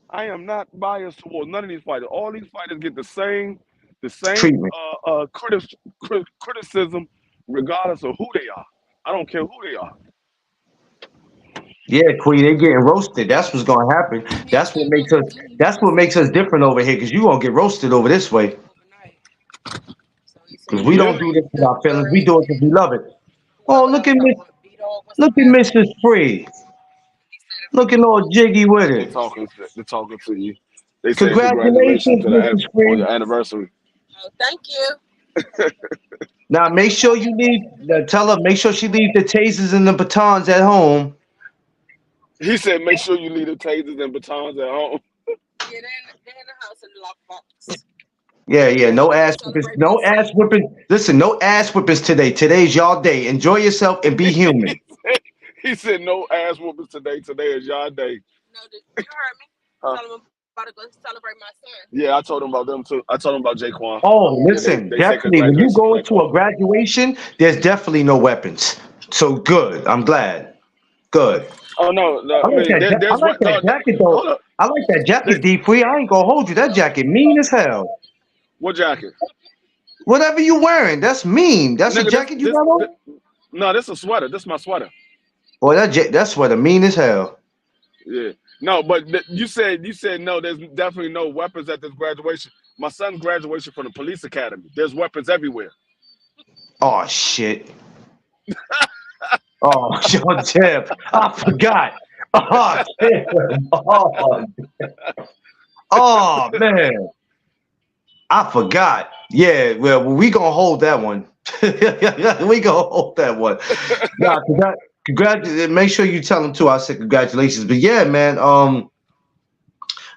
I am not biased towards none of these fighters. All these fighters get the same Treatment. criticism, regardless of who they are. I don't care who they are. Yeah, Queen, they getting roasted. That's what's gonna happen. That's what makes us different over here, because you gonna get roasted over this way. Because we don't Yeah, do this with our feelings. We do it because we love it. Oh, look at Mrs. Free. Looking all jiggy with they it. talking. They talking to you. They say congratulations Congratulations, to Mrs. on Free. your anniversary. Now make sure you leave. Tell her, make sure she leave the tasers and the batons at home. He said, make sure you leave the tasers and batons at home. Yeah, yeah. No ass whippings. No ass whipping. Listen, no ass whippings today. Today's y'all day. Enjoy yourself and be human. He said, no ass whoopers today. Today is y'all day. Huh? Yeah, I told him about them too. I told him about Jaquan. Oh, Yeah, listen, they say definitely. When you congratulations to go into a Jaquan. graduation, there's definitely no weapons. So good. I'm glad. Good. Oh no, I I like mean that. I there's like what that no jacket hold though. up. I like that There- jacket, D Free. I ain't gonna hold you. That jacket mean as hell. what jacket? Whatever you wearing, that's mean. That's a Nigga, jacket you got on. no, this is a sweater. This is my sweater. Boy, that's what a mean as hell. Yeah. No, but you said no. There's definitely no weapons at this graduation. My son's graduation from the police academy. There's weapons everywhere. Oh shit. Oh, damn. I forgot. Oh, damn. Oh man. I forgot. Yeah, well, we gonna hold that one. We gonna hold that one. Nah, congratulations. Make sure you tell them too. I said congratulations. But yeah, man.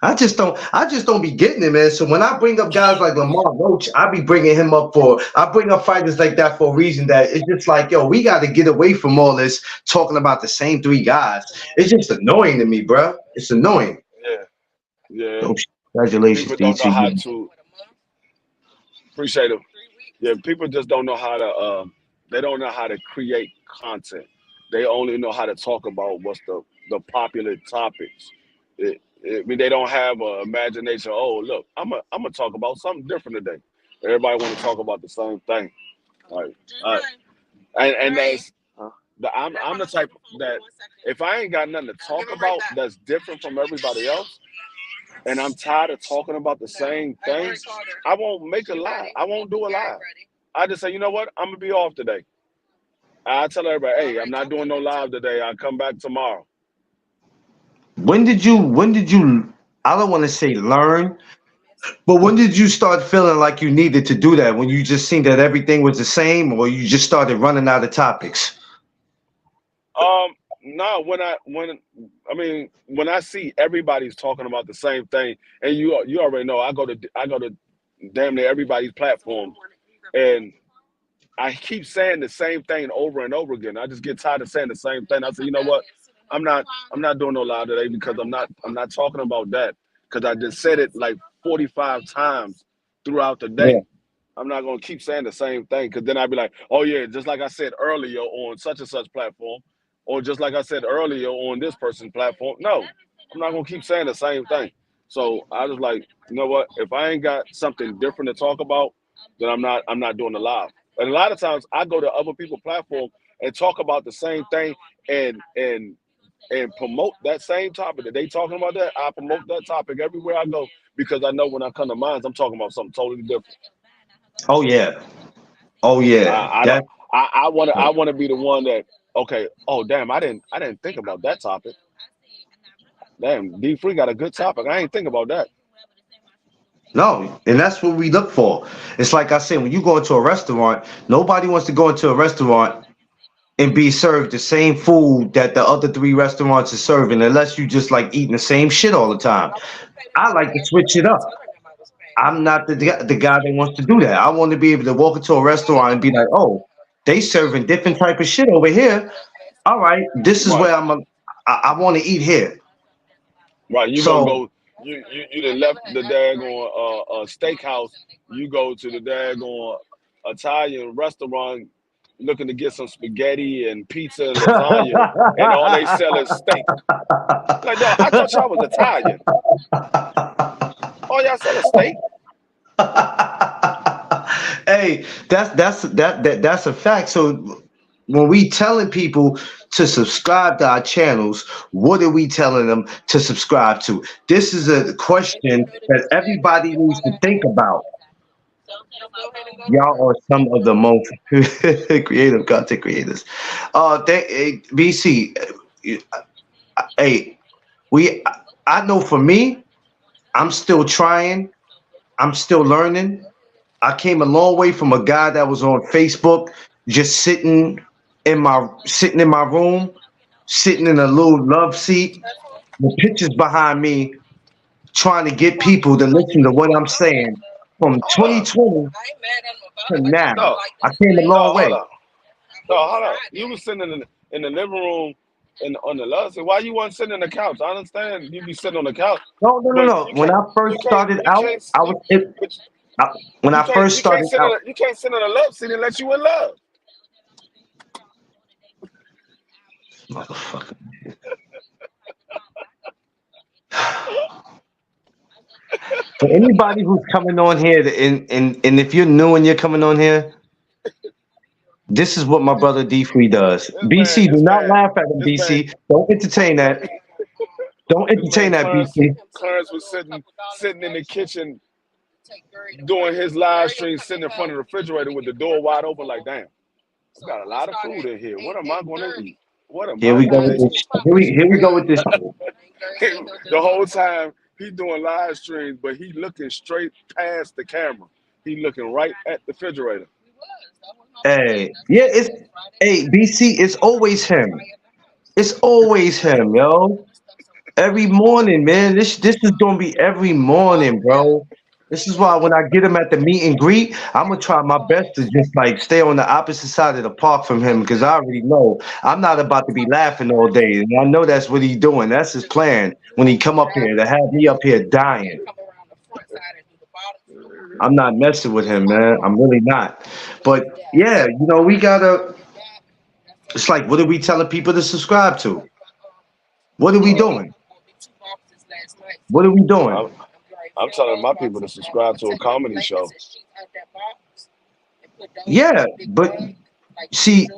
I just don't be getting it, man. So when I bring up guys like Lamont Roach, I be bringing him up I bring up fighters like that for a reason. That it's just like, yo, we got to get away from all this talking about the same three guys. It's just annoying to me, bro. It's annoying. Yeah. Yeah. So, congratulations, People don't know DC. how to appreciate it. Yeah, people just don't know how to they don't know how to create content. They only know how to talk about what's the popular topics. I mean, they don't have an imagination. Oh, look, I'm gonna talk about something different today. Everybody want to talk about the same thing. Like, uh, and that's I'm the type that if I ain't got nothing to talk about that's different from everybody else, and I'm tired of talking about the same thing, I won't make a live. I won't do a live. I just say, you know what? I'm gonna be off today. I tell everybody, hey, I'm not doing no live today. I'll come back tomorrow. When did you, I don't want to say learn, but when did you start feeling like you needed to do that? When you just seen that everything was the same, or you just started running out of topics? No, when I see everybody's talking about the same thing, and you already know, I go to damn near everybody's platform, and I keep saying the same thing over and over again. I just get tired of saying the same thing. I say, you know what? I'm not I'm not doing no live today because I'm not talking about that because I just said it like 45 times throughout the Yeah. day. I'm not gonna keep saying the same thing because then I'd be like, oh yeah, just like I said earlier on such and such platform, or just like I said earlier on this person's platform. No, I'm not gonna keep saying the same thing. So I was like, you know what? If I ain't got something different to talk about, then I'm not doing the live. And a lot of times I go to other people's platform and talk about the same thing and promote that same topic that they talking about. That I promote that topic everywhere I go because I know when I come to mines, I'm talking about something totally different. Oh yeah. Oh yeah. I don't. That I want to be the one that Okay. Oh damn, I didn't think about that topic. Damn, D Free got a good topic. I ain't think about that. No, and that's what we look for. It's like I said, when you go into a restaurant, nobody wants to go into a restaurant and be served the same food that the other three restaurants are serving, unless you just like eating the same shit all the time. I like to switch it up. I'm not the guy that wants to do that. I want to be able to walk into a restaurant and be like, oh, they serving different type of shit over here. All right, this is Right. where I want to eat here. Right. You gonna So go you done left the daggone steakhouse, you go to the daggone Italian restaurant looking to get some spaghetti and pizza and lasagna and all they sell is steak. Like, dog, I thought y'all was Italian. All y'all sell is steak? hey, that's a fact. So when we telling people to subscribe to our channels, what are we telling them to subscribe to? This is a question that everybody needs to think about. Y'all are some of the most creative content creators. BC, hey, we. I know for me, I'm still trying. I'm still learning. I came a long way from a guy that was on Facebook, just sitting in my room, sitting in a little love seat, with pictures behind me, trying to get people to listen to what I'm saying. From Hold up. 2020 to now, No. I came a long No, hold way. up. No, hold up. You was sitting in the living room on the love seat. Why you wasn't sitting on the couch? I understand you be sitting on the couch, No, no, no, but no. When I first started you out, can't I you, was it. but When I first you can't started sit out, you can't sit on a love seat unless you in love. motherfucker. For anybody who's coming on here, and if you're new and you're coming on here, this is what my brother D3 does. This man, BC, do not laugh at him, this man, BC. Don't entertain this, that. Don't this entertain man that, BC. Clarence was sitting in the kitchen doing his live stream, sitting in front of the refrigerator with the door wide open, like, damn, I got a lot of food in here. What am I going to eat? What am Here I we go going with to this. eat? Here we go with this shit. The whole time he doing live streams, but he looking straight past the camera. He looking right at the refrigerator. Hey, yeah, it's hey BC. It's always him. It's always him, yo. Every morning, man. This is gonna be every morning, bro. This is why when I get him at the meet and greet, I'm gonna try my best to just like stay on the opposite side of the park from him because I already know I'm not about to be laughing all day, and I know that's what he's doing. That's his plan when he come up here to have me up here dying. I'm not messing with him, man. I'm really not. But yeah, we gotta. It's like, what are we telling people to subscribe to? What are we Uh, doing? What are we doing? I'm, I'm telling my people to subscribe to a comedy show. Yeah, but see,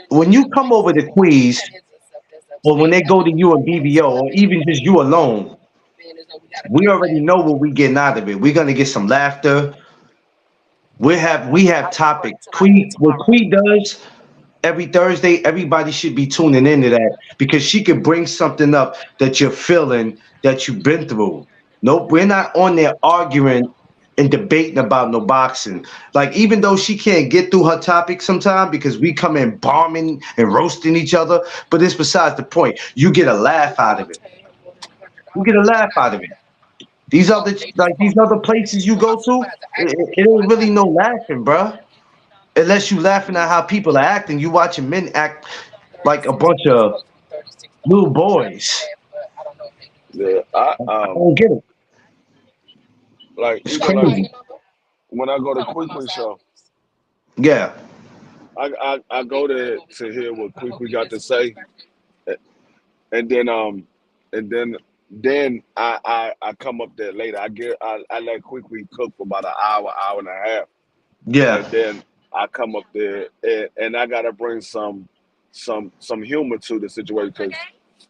when you come over to Queens, or when they go to you and BBO, or even just you alone, we already know what we getting out of it. We're gonna get some laughter. We have topics. What Quee does every Thursday, everybody should be tuning into that because she could bring something up that you're feeling that you've been through. Nope, we're not on there arguing and debating about no boxing. Like even though she can't get through her topic sometime because we come in bombing and roasting each other, but it's besides the point. You get a laugh out of it. You get a laugh out of it. These other places you go to, it ain't really no laughing, bruh. Unless you laughing at how people are acting, you watching men act like a bunch of little boys. Yeah, I don't get it. like It's even like crazy. when I go to Quickly show, Yeah, I go there to hear what Quickly got to say, and and then I come up there later. I let Quickly cook for about an hour, hour and a half, yeah, and then I come up there and I gotta bring some humor to the situation because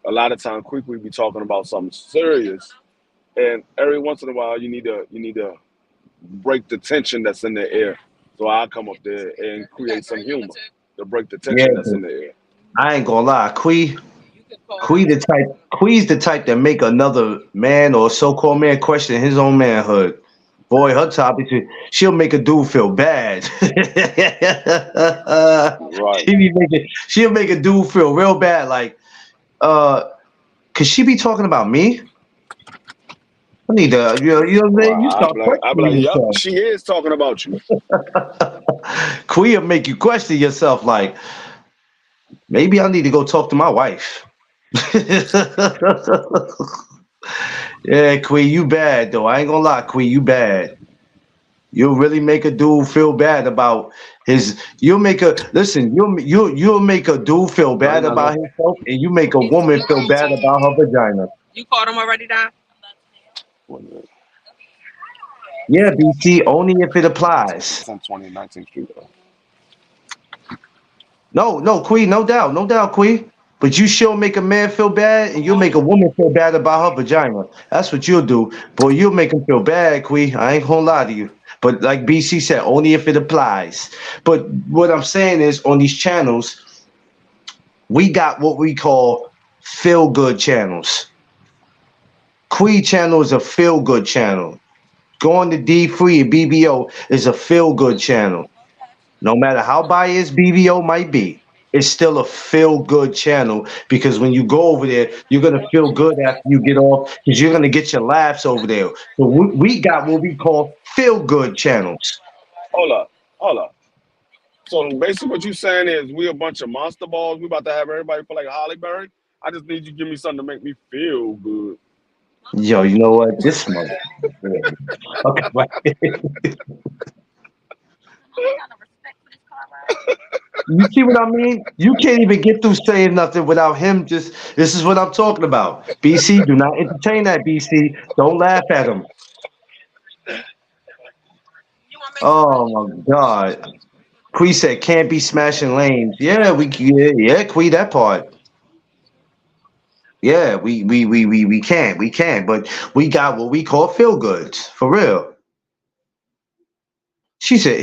a lot of time Quickly be talking about something serious, and every once in a while you need to break the tension that's in the air. So I come up there and create some humor. to break the Yeah, tension that's but in the air. I ain't gonna lie. Quee the type that make another man or so-called man question his own manhood. Boy, her topic, she'll make a dude feel bad. Right. She'll make a dude feel real bad. Like, uh, could she be talking about me? I need to, you know what I'm saying? You Right. start I'd be like, questioning yep, yourself. she is talking about you. Queer make you question yourself. Like, maybe I need to go talk to my wife. Yeah, Queen, you bad though. I ain't gonna lie, Queen, you bad. You'll really make a dude feel bad about his. You'll make a listen. You'll make a dude feel Right bad now, about no. himself, and you make a woman feel bad about her vagina. Yeah, BC, only if it applies. It's on 2019th Street, though. No, no, Queen, no doubt, Queen. But you sure make a man feel bad, and you'll make a woman feel bad about her vagina. That's what you'll do. Boy, you'll make him feel bad, Queen. I ain't gonna lie to you. But like BC said, only if it applies. But what I'm saying is, on these channels, we got what we call feel good channels. Queen channel is a feel good channel. Going to D Free and BBO is a feel good channel. No matter how biased BBO might be, it's still a feel good channel because when you go over there, you're gonna feel good after you get off because you're gonna get your laughs over there. So we got what we call feel good channels. Hold up. Hold up. So basically, what you saying is we a bunch of monster balls. We about to have everybody feel like Holly Berry. I just need you to give me something to make me feel good. Yo, you know what? This mother. Okay, right. You see what I mean? You can't even get through saying nothing without him just. This is what I'm talking about. BC, do not entertain that. BC, don't laugh at him. Oh my God. Quee said can't be smashing lanes. Yeah, yeah, Quee that part. Yeah, we can, but we got what we call feel goods for real.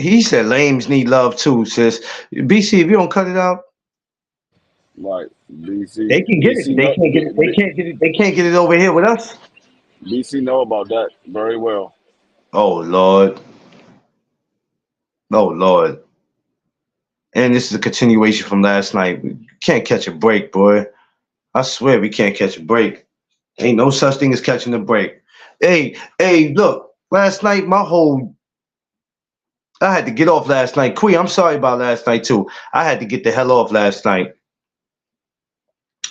He said lames need love too, sis. BC, if you don't cut it out, Right. they BC. can get it. BC They know. can't get it. They can't get it. They can't get it over here with us. BC know about that very well. Oh Lord. Oh Lord. And this is a continuation from last night. We can't catch a break, boy. I swear we can't catch a break. Ain't no such thing as catching a break. Hey, look, last night I had to get off last night. Queen, I'm sorry about last night too. I had to get the hell off last night.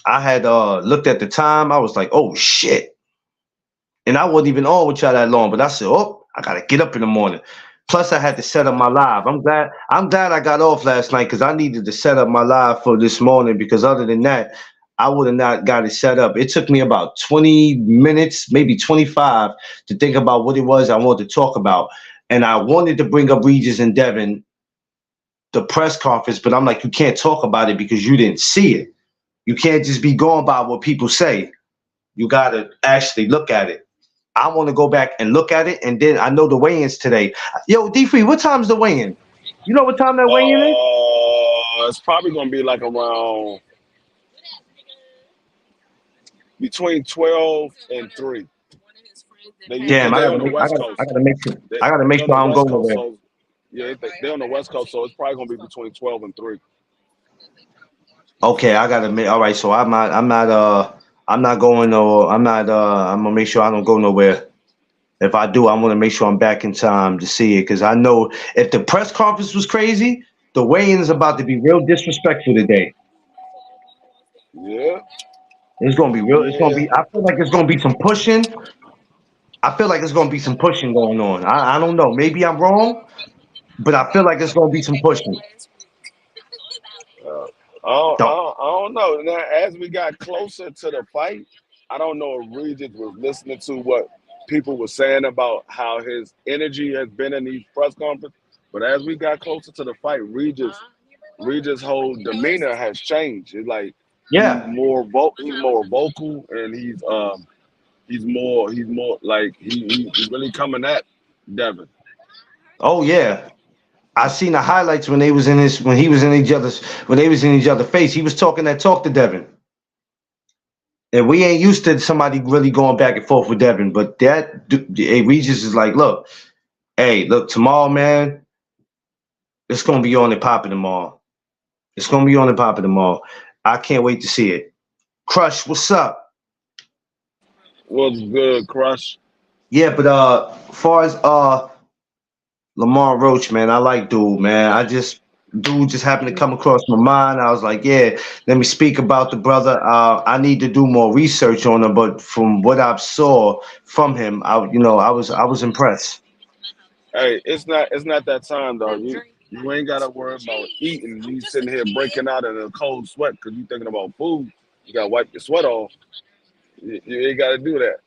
I had looked at the time. I was like, oh shit. And I wasn't even on with y'all that long, but I said, oh, I gotta get up in the morning. Plus, I had to set up my live. I'm glad I got off last night because I needed to set up my live for this morning. Because other than that, I would have not got it set up. It took me about 20 minutes, maybe 25, to think about what it was I wanted to talk about. And I wanted to bring up Regis and Devin, the press conference, but I'm like, you can't talk about it because you didn't see it. You can't just be going by what people say. You got to actually look at it. I want to go back and look at it, and then I know the weigh-ins today. Yo, D3, what time's the weigh-in? You know what time that weigh-in is? It's probably gonna be like around between 12 and 3. Damn, Because they on the West I Coast. gotta make sure. They I gotta they make on sure the I don't go West Coast, nowhere. so yeah, they on the West Coast, so it's probably gonna be between 12 and 3. Okay, I gotta make. All right, so I'm not going no. I'm gonna make sure I don't go nowhere. If I do, I want to make sure I'm back in time to see it because I know if the press conference was crazy, the weigh-in is about to be real disrespectful today. Yeah, It's gonna be real. It's gonna yeah. be. I feel like it's gonna be some pushing. I feel like it's gonna be some pushing going on. I don't know. Maybe I'm wrong, but I feel like it's gonna be some pushing. Uh, I, Don't. I, I don't know. Now, as we got closer to the fight, I don't know if Regis was listening to what people were saying about how his energy has been in these press conferences. But as we got closer to the fight, Regis' whole demeanor has changed. It's like Yeah. he's more vocal, and he's more like he's really coming at Devin. Oh yeah. I seen the highlights when they was in his when he was in each other's when they was in each other's face. He was talking that talk to Devin. And we ain't used to somebody really going back and forth with Devin, but hey, Regis is like, look, hey, look, tomorrow, man, it's gonna be on and popping tomorrow. It's gonna be on and popping tomorrow. I can't wait to see it. Crush, what's up? What's good, Crush? Yeah, but far as Lamont Roach, man, I like dude, man. Dude just happened to come across my mind. I was like, yeah, let me speak about the brother. I need to do more research on him, but from what I saw from him, I was impressed. Hey, it's not that time though. You ain't gotta worry about eating. You sitting here breaking out in a cold sweat because you thinking about food. You gotta wipe your sweat off. You ain't gotta do that.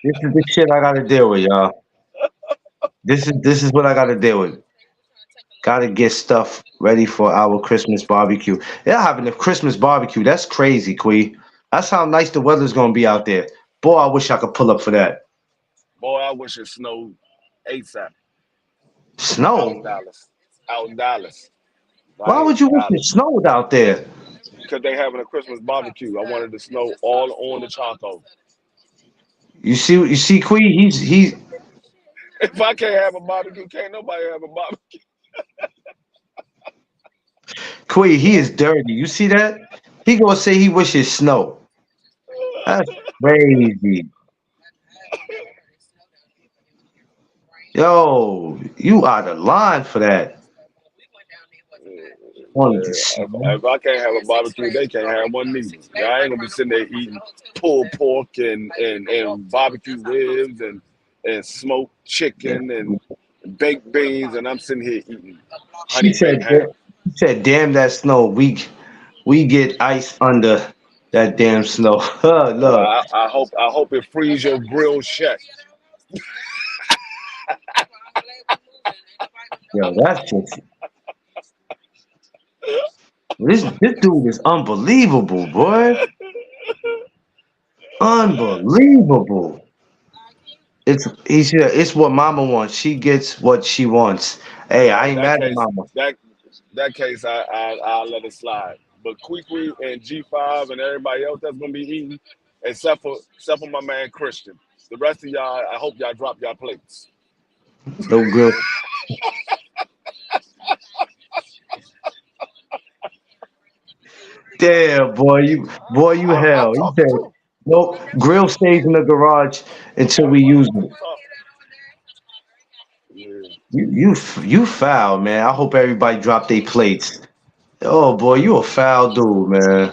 This is the shit I gotta deal with, y'all. This is what I gotta deal with. Gotta get stuff ready for our Christmas barbecue. They're having a Christmas barbecue. That's crazy, Quee. That's how nice the weather's gonna be out there. Boy, I wish I could pull up for that. Boy, I wish it snowed ASAP out in Snow? Dallas. Out in Dallas. Why Right? would you wish it Dallas. snowed out there? Because they having a Christmas barbecue. I wanted to snow all on the charcoal. You see, Quee, he's If I can't have a barbecue, can't nobody have a barbecue. Quee, he is dirty. You see that? He gonna say he wishes snow. That's crazy. Yo, you out of line for that. Wanted to Yeah, snow. if I can't have a barbecue, they can't have one neither. Yeah, I ain't gonna be sitting there eating pulled pork and barbecue ribs and smoked chicken and baked beans, and I'm sitting here eating She honey said, baked ham. she said, damn that snow. We get ice under that damn snow. Well, Look, I hope it frees your grill shut. yo, that's just this dude is unbelievable, boy. Unbelievable. It's what mama wants. She gets what she wants. Hey, I Well, in ain't that mad at case, mama. that case, I'll let it slide. But Kwee and G5 and everybody else that's gonna be eating, except for my man Christian. The rest of y'all, I hope y'all drop y'all plates. No grill. Damn, boy, you I'm hell. He talking said, too. nope, grill stays in the garage until we use it. Yeah. You foul, man. I hope everybody drop their plates. Oh boy, you a foul dude, man.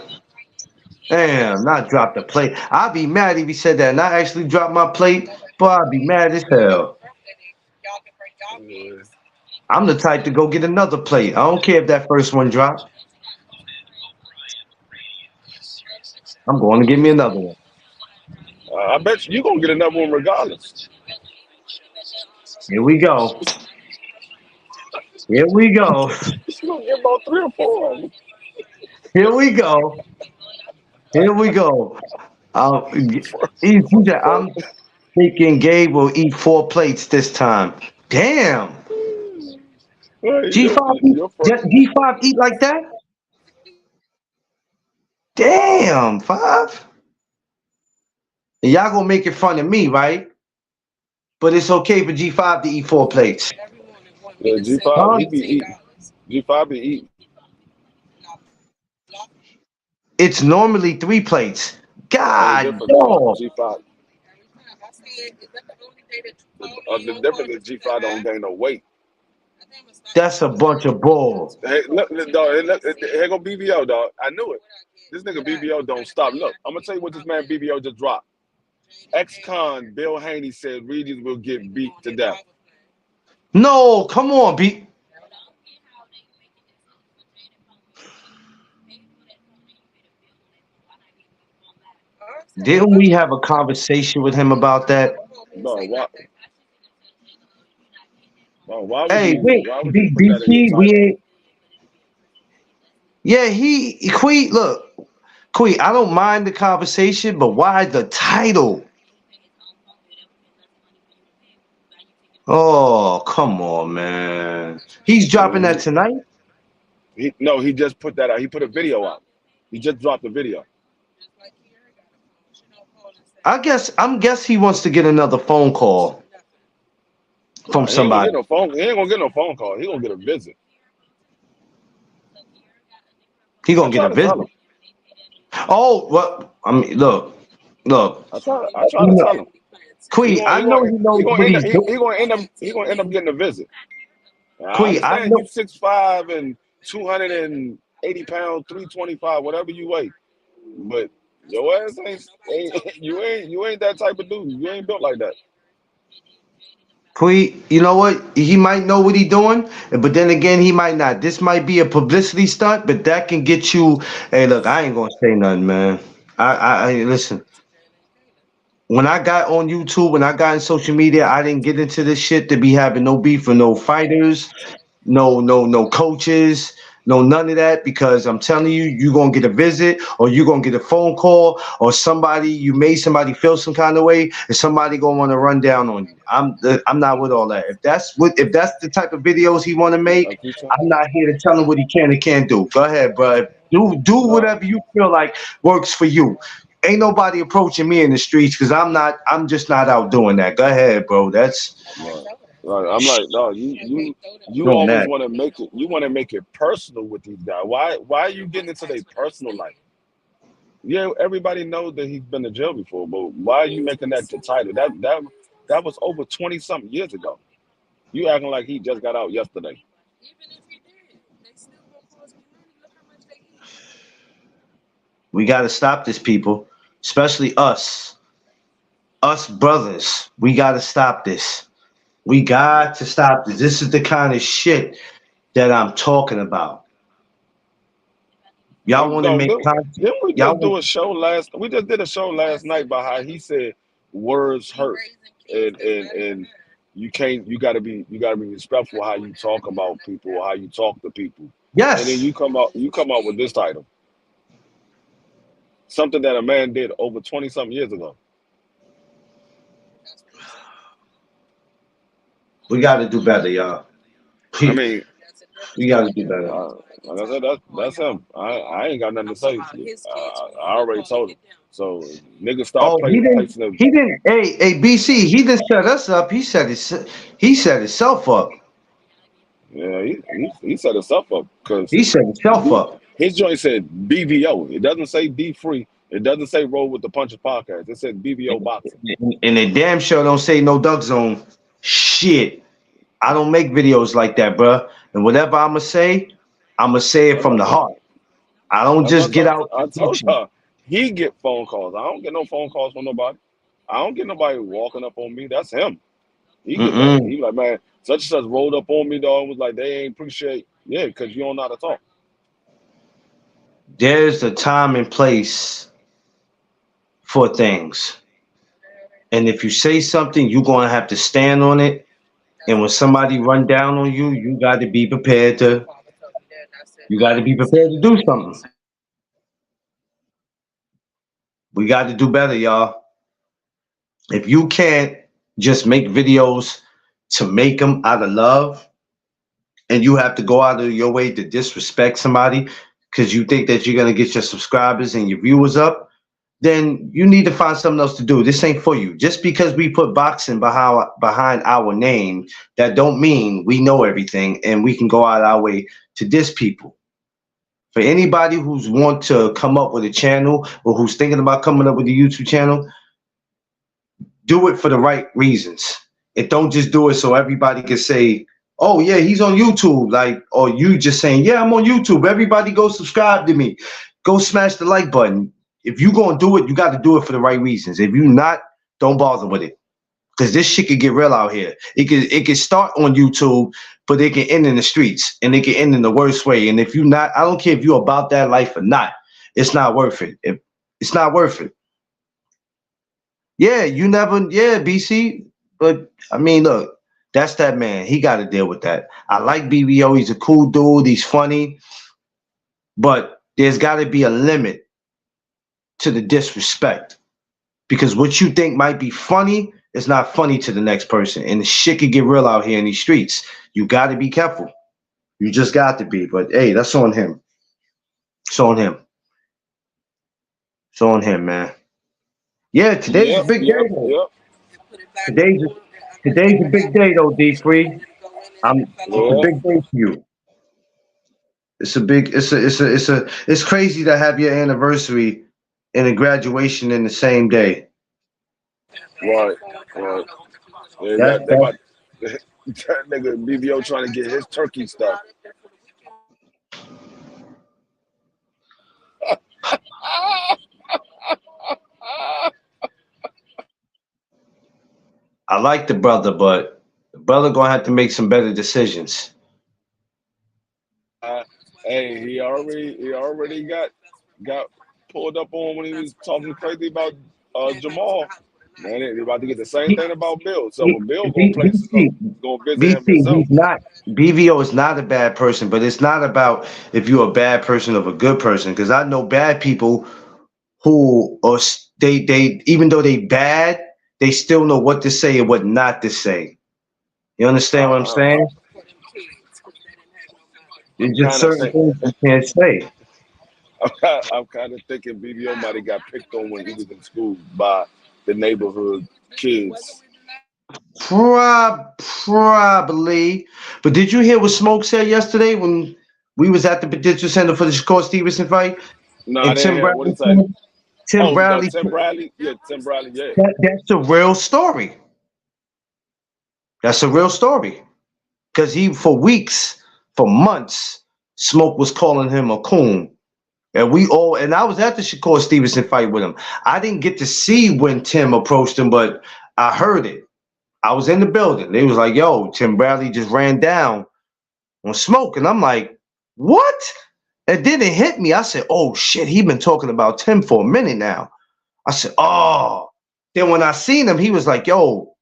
Damn, not drop the plate. I'd be mad if he said that, not actually drop my plate, but I'd be mad as hell. Yeah. I'm the type to go get another plate. I don't care if that first one dropped. I'm going to get me another one. I bet you gonna get another one regardless. Here we go. Here we go. You gonna get about 3 or 4. Here we go. Here we go. He said, I'm thinking Gabe will eat 4 plates this time. Damn. Hey, G5 eat, your first. G5 eat like that? Damn, five. And y'all gonna make it fun of me, right? But it's okay for G5 to eat 4 plates. Yeah, G5, Huh? he be eating. G5 be eating. It's normally 3 plates. Only God difference is dog. G5. The difference is G5 don't gain no weight. That's a bunch of bull. Hey, look, dog. Here go BBO, dog. I knew it. This nigga BBO don't stop. Look, I'm gonna tell you what this man BBO just dropped. Ex-con Bill Haney said Regis will get beat to death. No, come on, B. Didn't we have a conversation with him about that? Bro, why would Hey, you wait, why would you B, put that in your BT, we title? ain't Yeah, look, Queen, I don't mind the conversation, but why the title? Oh, come on, man. He's dropping that tonight? He just put that out. He put a video out. He just dropped the video. I'm guess he wants to get another phone call from Nah, he ain't gonna somebody. get no phone. He ain't gonna get no phone call. He gonna get a visit. He I gonna get try a to tell visit. him. Oh, what? I mean, look. I try You to know, tell him. Queen, I know he knows what he's doing. He gonna end up getting a visit. Now, I Queen, I understand you know. 6'5" and 280 pounds, 325, whatever you weigh. But your ass ain't you ain't that type of dude. You ain't built like that. Queen, you know what? He might know what he's doing, but then again, he might not. This might be a publicity stunt, but that can get you. Hey, look, I ain't gonna say nothing, man. I listen. When I got on YouTube, when I got in social media, I didn't get into this shit to be having no beef with no fighters, no coaches, no none of that. Because I'm telling you, you're gonna get a visit, or you're gonna get a phone call, or somebody you made somebody feel some kind of way, and somebody gonna want to run down on you. I'm not with all that. If that's the type of videos he want to make, Like you said. I'm not here to tell him what he can and can't do. Go ahead, bro. Do No, whatever you feel like works for you. Ain't nobody approaching me in the streets because I'm just not out doing that. Go ahead, bro. That's no. Right. I'm like, no, you doing always that. want to make it. You want to make it personal with these guys. Why are you getting into their personal life? Yeah, everybody knows that he's been to jail before, but why are you making that the title? That was over 20 something years ago. You acting like he just got out yesterday. We gotta stop this, people. Especially us brothers. We gotta stop this. We got to stop this. This is the kind of shit that I'm talking about. Y'all want to No, make content. didn't we Y'all just want, do a show last? We just did a show last night about how he said words hurt, and you gotta be respectful how you talk about people, how you talk to people, and then yes. you come out with this title, something that a man did over 20 something years ago. We gotta do better, y'all. I We mean, gotta do better. like I said, that's him. I ain't got nothing to say. I already told him. So niggas start Oh, he didn't. placing them. He didn't. Hey, BC. He didn't set us up. He set himself up. Yeah, he set himself up because He set himself up. his joint said BVO. It doesn't say B free. It doesn't say roll with the punches podcast. It said BVO boxing. And they damn sure don't say no duck zone. Shit. I don't make videos like that, bruh. And whatever I'ma say it That's from what the I told. heart. I don't That's just what get out I to hit told you. her. He get phone calls. I don't get no phone calls from nobody. I don't get nobody walking up on me. That's him. He get that. Mm-mm. He like, man, such and such rolled up on me, dog. Was like, they ain't appreciate. Yeah, because you don't know how to talk. There's a time and place for things. And if you say something, you're gonna have to stand on it. And when somebody run down on you, you gotta be prepared to do something. We got to do better, y'all. If you can't just make videos to make them out of love, and you have to go out of your way to disrespect somebody because you think that you're gonna get your subscribers and your viewers up, then you need to find something else to do. This ain't for you. Just because we put boxing behind our name, that don't mean we know everything and we can go out our way to diss people. For anybody who's want to come up with a channel or who's thinking about coming up with a YouTube channel, do it for the right reasons. And don't just do it so everybody can say, oh yeah, he's on YouTube. Like, or you just saying, yeah, I'm on YouTube. Everybody go subscribe to me. Go smash the like button. If you gonna do it, you got to do it for the right reasons. If you not, don't bother with it. Because this shit could get real out here. It could start on YouTube, but it can end in the streets and it can end in the worst way. And if you not, I don't care if you're about that life or not, it's not worth it. It's not worth it. Yeah, you never, yeah, BC. But I mean, look, that's that man. He got to deal with that. I like BBO. He's a cool dude. He's funny. but there's got to be a limit to the disrespect, because what you think might be funny is not funny to the next person, and the shit could get real out here in these streets. You got to be careful. You just got to be. But hey, that's on him. It's on him. It's on him, man. Yeah, today's a Yep, big day yep, though. yep. Today's a, today's a big day though, D3. It's a Yeah. big day for you. It's a big. It's crazy to have your anniversary and a graduation in the same day. Right, right. They That's got they that's about that nigga BBO trying to get his turkey stuff. I like the brother, but the brother gonna have to make some better decisions. Uh, hey, he already got pulled up on when he was talking crazy about Jamal. Man, they about to get the same He, thing about Bill. So he, when Bill go places, BC, go visit him BC, himself. he's not. BVO is not a bad person, but it's not about if you're a bad person or a good person. Because I know bad people who are they even though they bad, they still know what to say and what not to say. You understand what I'm Uh, saying? I'm There's just kind of certain think things you can't say. I'm kind of thinking BBO might have got picked on when he was in school by the neighborhood kids. Probably. But did you hear what Smoke said yesterday when we was at the Prudential Center for the Shakur Stevenson fight? No, I And didn't Tim hear what he Bradley, said. Tim Oh, Bradley, Tim Bradley. Yeah, Tim Bradley. Yeah. that's a real story. That's a real story. Because he, for weeks, for months, Smoke was calling him a coon. And we all, and I was at the Shakur Stevenson fight with him. I didn't get to see when Tim approached him, but I heard it. I was in the building. They was like, yo, Tim Bradley just ran down on Smoke. And I'm like, what? It didn't hit me. I said, oh shit, he been talking about Tim for a minute now. I said, oh. Then when I seen him, he was like, yo,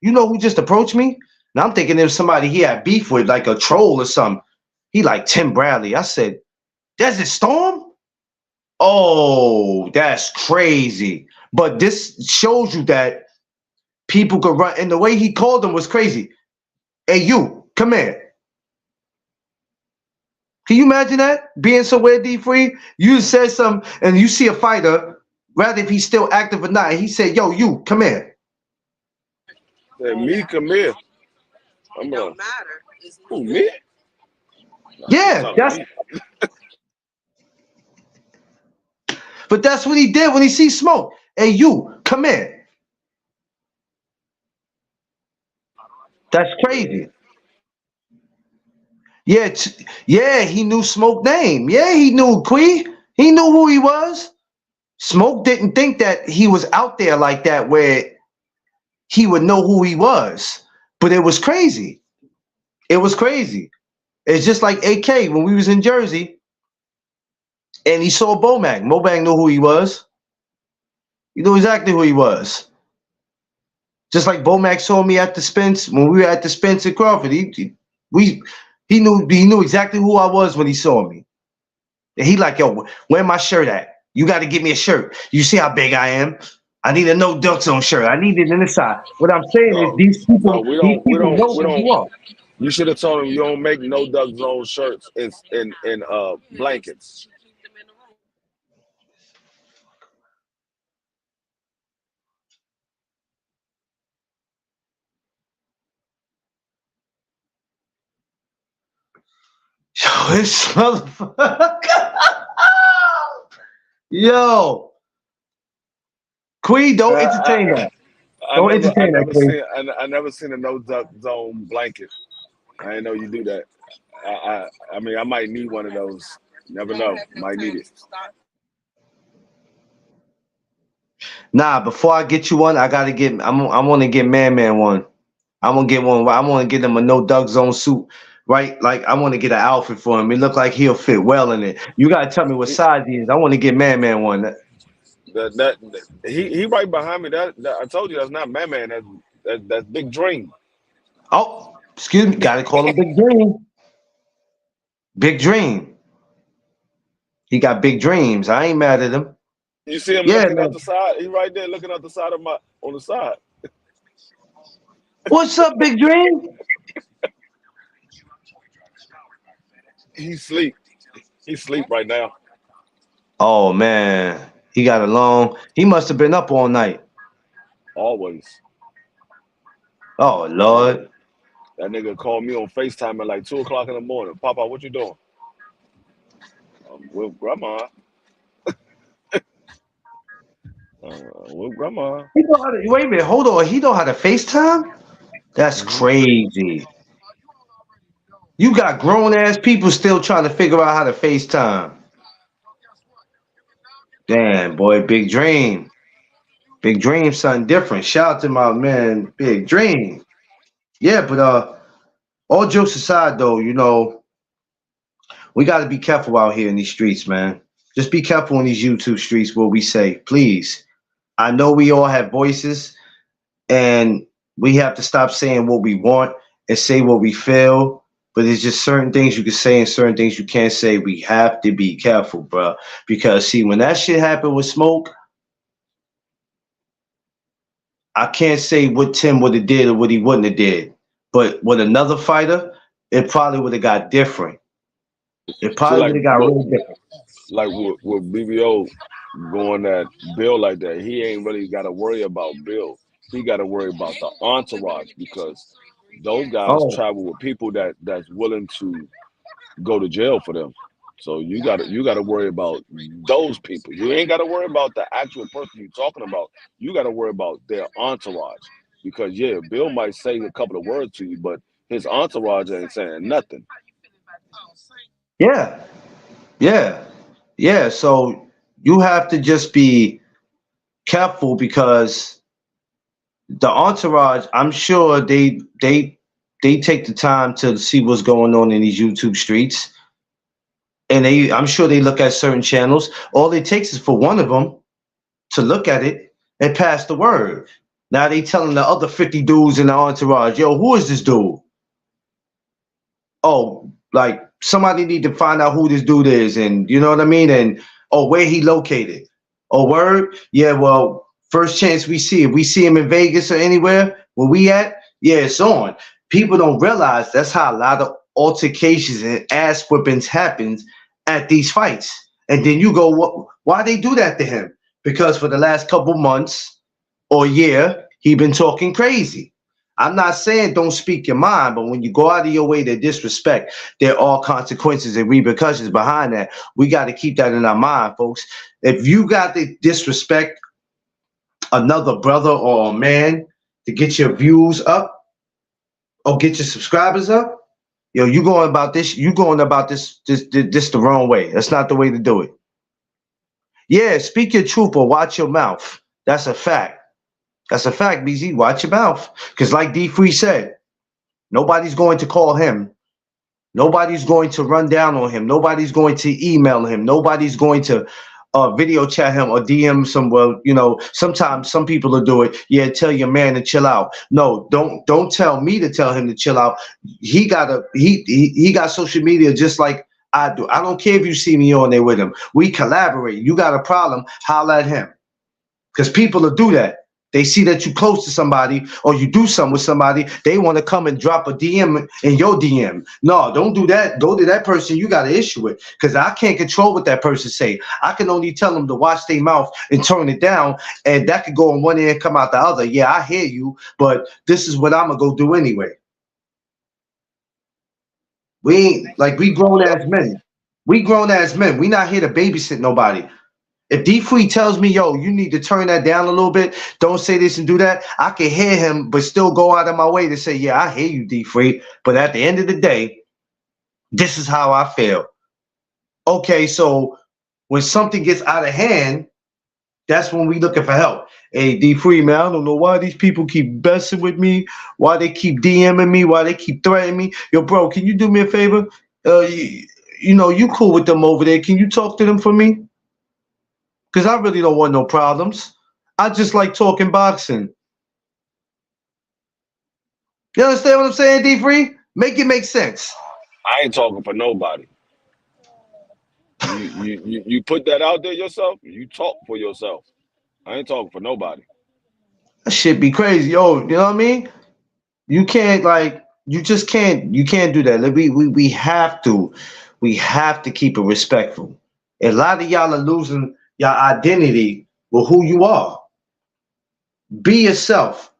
you know who just approached me? And I'm thinking it was somebody he had beef with, like a troll or something. He like Tim Bradley. I said, Desert Storm? Oh, that's crazy. But this shows you that people could run. And the way he called him was crazy. Hey, you, come here. Can you imagine that? Being somewhere D3, you said something and you see a fighter, rather if he's still active or not, he said, yo, you, come here. Said, me, come here. I'm like, who, me? Nah, he Yeah, talking to me. but that's what he did when he sees Smoke. Hey, you, come here. That's Yeah. crazy. Yeah, yeah, he knew Smoke name. Yeah, he knew Quee. He knew who he was. Smoke didn't think that he was out there like that where he would know who he was. But it was crazy. It was crazy. It's just like AK when we was in Jersey and he saw Bomac. Bomac knew who he was. He knew exactly who he was. Just like Bomac saw me at the Spence when we were at the Spence at Crawford. He knew exactly who I was when he saw me. And he like, yo, where my shirt at? You got to get me a shirt. You see how big I am? I need a no duck zone shirt. I need it in the side. What I'm saying is No, no, these people know we who don't. you are. You should have told him you don't make no Duck Zone shirts in blankets. Yo, this motherfucker. Yo, Queen, don't I, entertain that. I Don't never I entertain that, never Queen. seen I never seen a no Duck Zone blanket. I didn't know you do that. I mean I might need one of those. Never know. Might need it. Nah, before I get you one, I gotta get. I want to get Man one. I want to get one. I want to get him a no Duck Zone suit, right? Like I want to get an outfit for him. It look like he'll fit well in it. You gotta tell me what He, size he is. I want to get Man one. he right behind me. That I told you that's not Man. That's Big Dream. Oh, excuse me. Gotta call him Big Dream. Big Dream. He got big dreams. I ain't mad at him. You see him Yeah, looking out man. the side? He right there looking out the side of my on the side. What's up, big dream? He sleep. He sleep right now. Oh man, he got a long. He must have been up all night. Always. Oh Always. Lord. That nigga called me on FaceTime at like 2 o'clock in the morning. Papa, what you doing? With grandma. With grandma. He know how to, wait a minute, hold on. He know how to FaceTime? That's Hmm. crazy. You got grown ass people still trying to figure out how to FaceTime. Damn, boy, big dream. Big dream, something different. Shout out to my man, Big Dream. Yeah, but all jokes aside though, we gotta be careful out here in these streets, man. Just be careful in these YouTube streets what we say, please. I know we all have voices and we have to stop saying what we want and say what we feel. But there's just certain things you can say and certain things you can't say. We have to be careful, bro. Because see, when that shit happened with Smoke, I can't say what Tim would have did or what he wouldn't have did. But with another fighter, it probably would have got different. It See, probably like, would have got look, real different. like with BBO going at Bill like that, he ain't really got to worry about Bill. He got to worry about the entourage because those guys Oh, travel with people that's willing to go to jail for them. So you gotta worry about those people. You ain't gotta worry about the actual person you're talking about. You gotta worry about their entourage. Because yeah, Bill might say a couple of words to you, but his entourage ain't saying nothing. yeah, yeah, yeah. So you have to just be careful because the entourage, I'm sure they take the time to see what's going on in these YouTube streets, and I'm sure they look at certain channels. All it takes is for one of them to look at it and pass the word. Now they telling the other 50 dudes in the entourage, yo, who is this dude? Oh, like somebody need to find out who this dude is, and you know what I mean, and oh, where he located. Oh, word, yeah. Well, first chance we see, if we see him in Vegas or anywhere where we at, yeah, it's on. People don't realize that's how a lot of altercations and ass whippings happens at these fights. And then you go, what? Why they do that to him? Because for the last couple months or year, he been talking crazy. I'm not saying don't speak your mind, but when you go out of your way to disrespect, there are consequences and repercussions behind that. We got to keep that in our mind, folks. If you got to disrespect another brother or a man to get your views up or get your subscribers up, yo, you going about this the wrong way. That's not the way to do it. Yeah, speak your truth or watch your mouth. That's a fact. That's a fact, BZ. Watch your mouth. Because like D Free said, nobody's going to call him. Nobody's going to run down on him. Nobody's going to email him. Nobody's going to video chat him or DM some. Well, sometimes some people will do it. Yeah, tell your man to chill out. No, don't tell me to tell him to chill out. He got social media just like I do. I don't care if you see me on there with him. We collaborate. You got a problem? Holla at him. Because people will do that. They see that you close to somebody or you do something with somebody. They want to come and drop a DM in your DM. No, don't do that. Go to that person you got an issue with. Because I can't control what that person say. I can only tell them to watch their mouth and turn it down. And that could go on one ear and come out the other. Yeah, I hear you. But this is what I'm going to go do anyway. We ain't like we grown Yep. as men. We grown as men. We not here to babysit nobody. If D Free tells me, yo, you need to turn that down a little bit, don't say this and do that, I can hear him, but still go out of my way to say, yeah, I hear you, D Free. But at the end of the day, this is how I feel. Okay, so when something gets out of hand, that's when we looking for help. Hey, D Free, man, I don't know why these people keep messing with me, why they keep DMing me, why they keep threatening me. Yo, bro, can you do me a favor? You cool with them over there. Can you talk to them for me? Because I really don't want no problems. I just like talking boxing. You understand what I'm saying, D Free? Make it make sense. I ain't talking for nobody. You put that out there yourself. You talk for yourself. I ain't talking for nobody. That shit be crazy, yo. You know what I mean? You can't like you just can't do that. Like, we have to keep it respectful. A lot of y'all are losing your identity with who you are. Be yourself.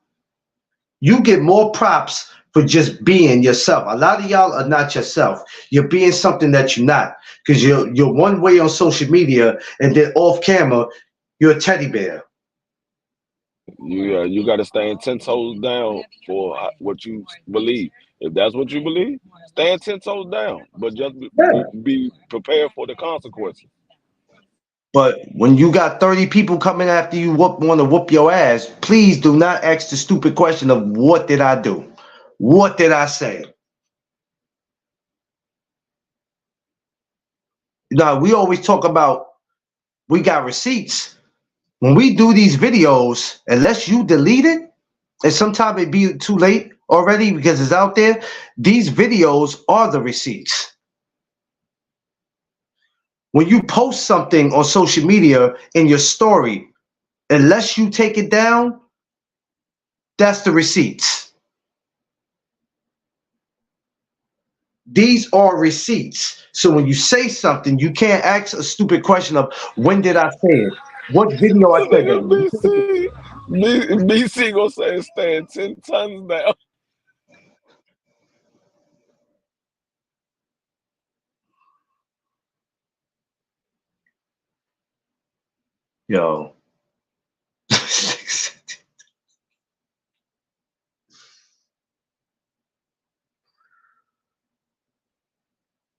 You get more props for just being yourself. A lot of y'all are not yourself. You're being something that you're not. Because you're one way on social media and then off camera, you're a teddy bear. You got to stand 10 toes down for what you believe. If that's what you believe, stand 10 toes down. But just be prepared for the consequences. But when you got 30 people coming after you want to whoop your ass, please do not ask the stupid question of what did I do? What did I say? Now, we always talk about we got receipts. When we do these videos, unless you delete it, and sometimes it be too late already because it's out there, these videos are the receipts. When you post something on social media in your story, unless you take it down, that's the receipts. These are receipts. So when you say something, you can't ask a stupid question of when did I say it? What video I This said nigga that? BC gonna say stand 10 tons down. Yo.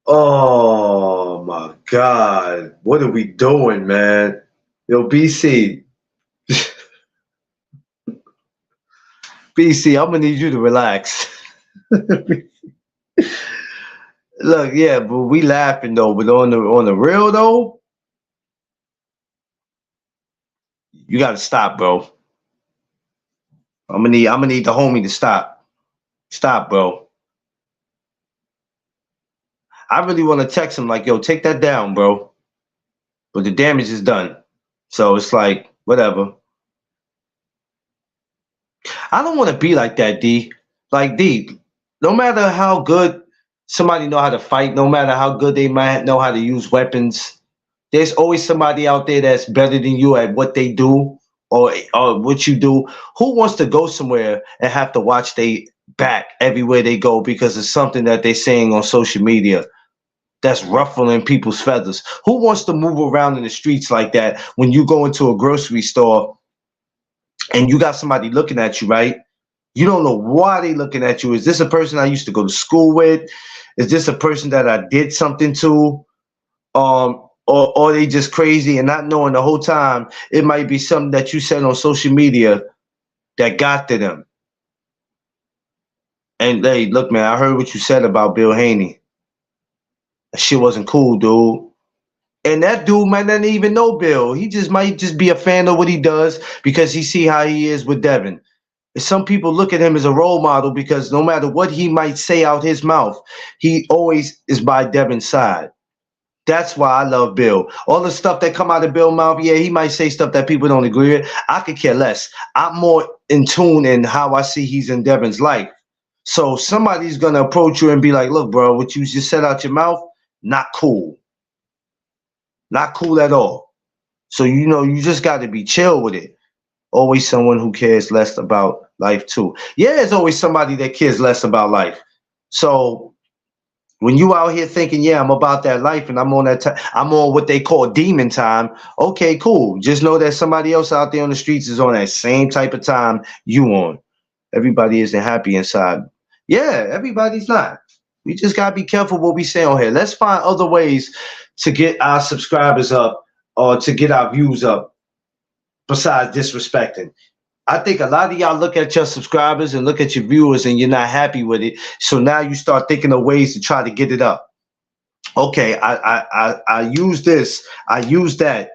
Oh my God. What are we doing, man? Yo, BC. BC, I'm gonna need you to relax. Look, yeah, but we laughing though, but on the real though, you gotta stop, bro. I'm gonna need the homie to stop. Stop, bro. I really want to text him like, yo, take that down, bro. But the damage is done. So it's like, whatever. I don't want to be like that, D. Like, D, no matter how good somebody know how to fight, no matter how good they might know how to use weapons, there's always somebody out there that's better than you at what they do or what you do. Who wants to go somewhere and have to watch they back everywhere they go because it's something that they're saying on social media that's ruffling people's feathers? Who wants to move around in the streets like that when you go into a grocery store and you got somebody looking at you, right? You don't know why they looking at you. Is this a person I used to go to school with? Is this a person that I did something to? Or they just crazy and not knowing the whole time it might be something that you said on social media that got to them. And hey, look, man, I heard what you said about Bill Haney. That shit wasn't cool, dude. And that dude might not even know Bill. He just might just be a fan of what he does because he see how he is with Devin. And some people look at him as a role model because no matter what he might say out his mouth, he always is by Devin's side. That's why I love Bill. All the stuff that come out of Bill's mouth, yeah, he might say stuff that people don't agree with. I could care less. I'm more in tune in how I see he's in Devin's life. So somebody's gonna approach you and be like, look, bro, what you just said out your mouth, not cool. Not cool at all. So you just gotta be chill with it. Always someone who cares less about life too. Yeah, there's always somebody that cares less about life. So when you out here thinking, yeah, I'm about that life and I'm on that I'm on what they call demon time. Okay, cool. Just know that somebody else out there on the streets is on that same type of time you on. Everybody isn't happy inside. Yeah, everybody's not. We just gotta be careful what we say on here. Let's find other ways to get our subscribers up or to get our views up besides disrespecting. I think a lot of y'all look at your subscribers and look at your viewers and you're not happy with it. So now you start thinking of ways to try to get it up. Okay, I use this. I use that.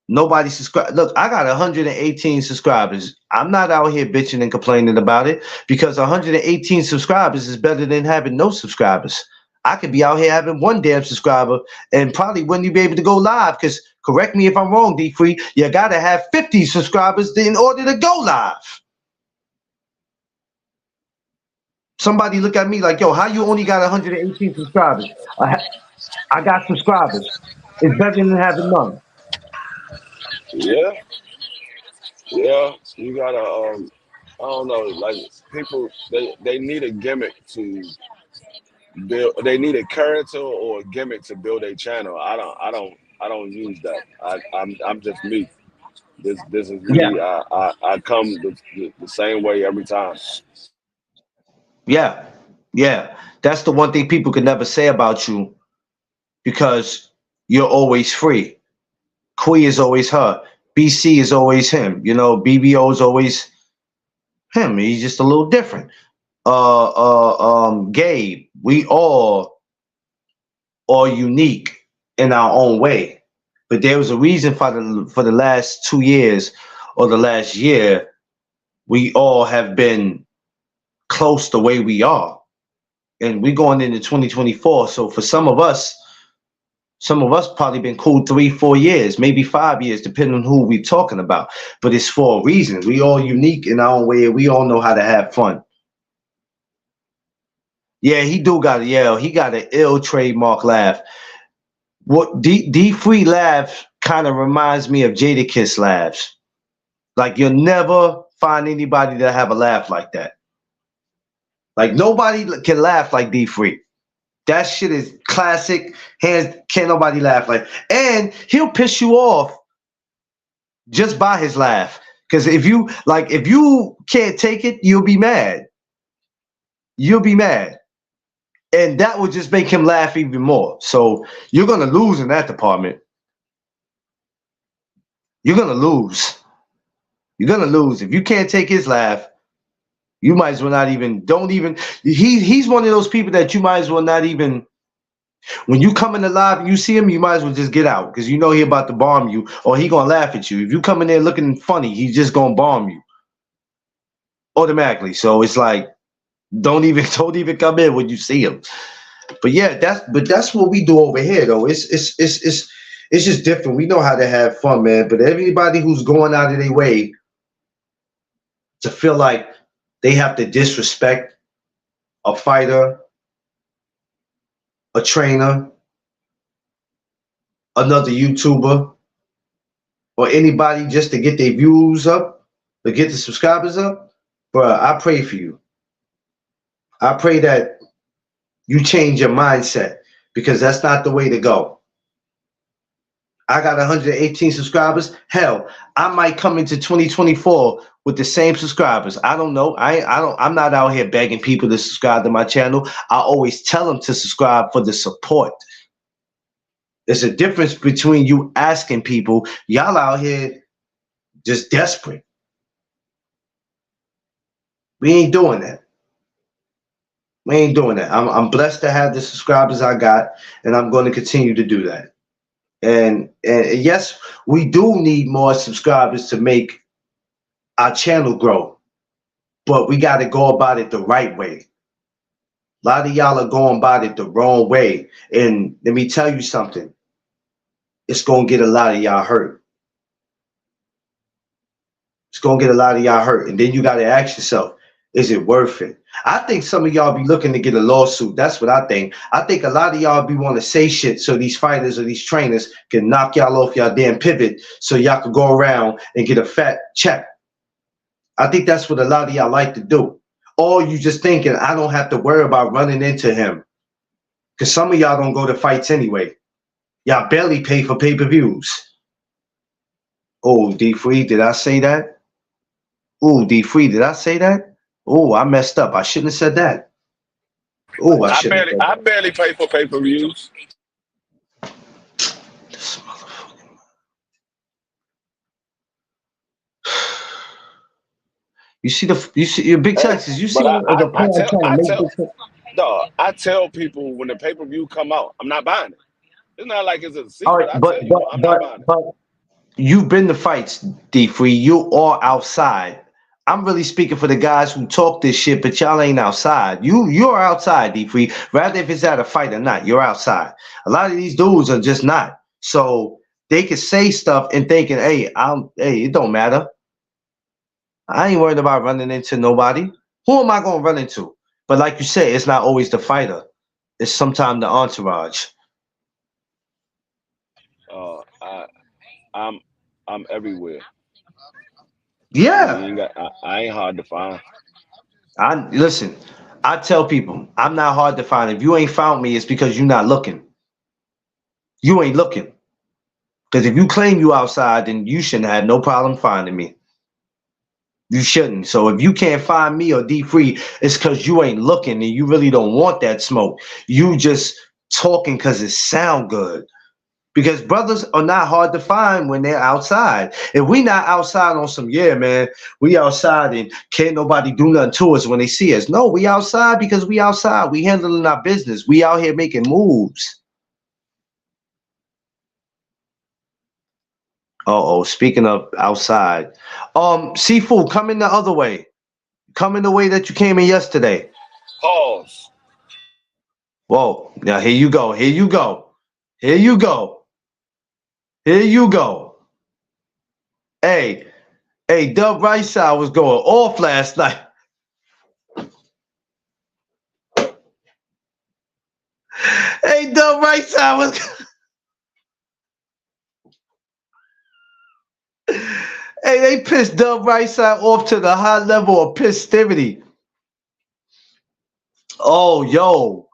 Nobody subscribe. Look, I got 118 subscribers. I'm not out here bitching and complaining about it because 118 subscribers is better than having no subscribers. I could be out here having one damn subscriber and probably wouldn't even be able to go live. Because correct me if I'm wrong, D Free, you gotta have 50 subscribers in order to go live. Somebody look at me like, yo, how you only got 118 subscribers? I got subscribers. It's better than having none. Yeah, yeah. You gotta I don't know, like people they need a gimmick to build. They need a character or a gimmick to build a channel. I don't use that. I'm just me. This is Yeah, me. I come the same way every time. yeah, yeah. That's the one thing people could never say about you because you're always free. Quee is always her. BC is always him. You know, BBO is always him. He's just a little different. Gabe, we all are unique in our own way. But there was a reason for the last 2 years or the last year, we all have been close the way we are. And we're going into 2024. So for some of us probably been cool 3-4 years, maybe 5 years, depending on who we're talking about. But it's for a reason. We all unique in our own way. We all know how to have fun. Yeah, he do got a yell. He got an ill trademark laugh. What D Free laugh kind of reminds me of Jadakiss laughs. Like you'll never find anybody that have a laugh like that. Like nobody can laugh like D Free. That shit is classic. Hands can't nobody laugh like. And he'll piss you off just by his laugh. Because if you can't take it, you'll be mad. You'll be mad. And that would just make him laugh even more. So you're gonna lose in that department. You're gonna lose. You're gonna lose. If you can't take his laugh, you might as well not even he's one of those people that you might as well not even when you come in the live and you see him, you might as well just get out because you know he about to bomb you or he gonna laugh at you. If you come in there looking funny, he's just gonna bomb you automatically. So it's like don't even come in when you see him. But yeah, that's what we do over here though. It's just different. We know how to have fun, man. But everybody who's going out of their way to feel like they have to disrespect a fighter, a trainer, another YouTuber, or anybody just to get their views up, to get the subscribers up, bruh, I pray for you. I pray that you change your mindset because that's not the way to go. I got 118 subscribers. Hell, I might come into 2024 with the same subscribers. I don't know. I'm not out here begging people to subscribe to my channel. I always tell them to subscribe for the support. There's a difference between you asking people. Y'all out here just desperate. We ain't doing that. We ain't doing that. I'm blessed to have the subscribers I got, and I'm going to continue to do that. And yes, we do need more subscribers to make our channel grow, but we got to go about it the right way. A lot of y'all are going about it the wrong way. And let me tell you something. It's going to get a lot of y'all hurt. It's going to get a lot of y'all hurt. And then you got to ask yourself, is it worth it? I think some of y'all be looking to get a lawsuit. That's what I think. I think a lot of y'all be want to say shit so these fighters or these trainers can knock y'all off y'all damn pivot so y'all can go around and get a fat check. I think that's what a lot of y'all like to do. Or you just thinking, I don't have to worry about running into him. Because some of y'all don't go to fights anyway. Y'all barely pay for pay-per-views. Oh, D-Free, did I say that? Oh, D-Free, did I say that? Oh, I messed up. I shouldn't have said that. Oh, I shouldn't have said I that. barely pay for pay-per-views. This motherfucker. You see your big Hey, taxes. You see but him as a pawn trying to make big taxes. dog, I tell people when the pay-per-view come out, I'm not buying it. It's not like it's a All secret. right, I tell you, I'm not buying it. but you've been to fights, D Free. You are outside I'm really speaking for the guys who talk this shit, but y'all ain't outside. You're outside, D Free. Rather if it's at a fight or not, you're outside. A lot of these dudes are just not. So they can say stuff and thinking, hey, it don't matter. I ain't worried about running into nobody. Who am I gonna run into? But like you said, it's not always the fighter. It's sometimes the entourage. I I'm I'm everywhere. You Yeah. ain't got. I ain't hard to find. I listen, I tell people I'm not hard to find. If you ain't found me, it's because you're not looking. You ain't looking. Because if you claim you outside, then you shouldn't have no problem finding me. You shouldn't. So if you can't find me or D Free, it's because you ain't looking and you really don't want that smoke. You just talking because it sound good. Because brothers are not hard to find when they're outside. If we not outside on some, yeah, man, we outside and can't nobody do nothing to us when they see us. No, we outside because we outside. We handling our business. We out here making moves. Uh-oh, speaking of outside. Seafood, coming the other way. Coming the way that you came in yesterday. Pause. Whoa, now here you go. Here you go. Here you go. Here you go. Hey, Dub Right Side was going off last night. Hey, Dub Right Side was. Hey, they pissed Dub Right Side off to the high level of pissivity. Oh, yo,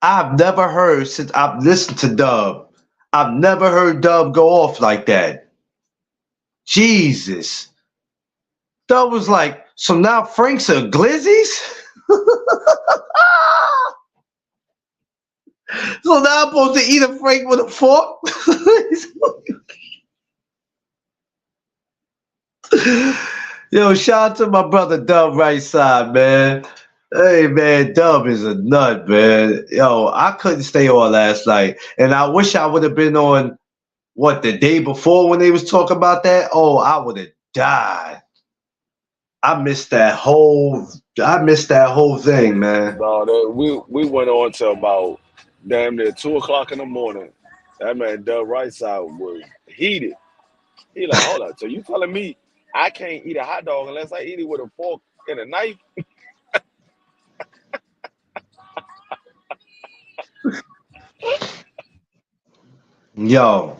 I've never heard since I've listened to Dub. I've never heard Dub go off like that. Jesus. Dub was like, so now Frank's a glizzies? So now I'm supposed to eat a Frank with a fork? Yo, shout out to my brother Dub Right Side, man. Hey, man, Dub is a nut, man. Yo, I couldn't stay on last night. And I wish I would have been on, the day before when they was talking about that? Oh, I would have died. I missed that whole thing, man. No, we went on till about damn near 2 o'clock in the morning. That man, Doug Right Side, was heated. He like, hold on. So you telling me I can't eat a hot dog unless I eat it with a fork and a knife? Yo,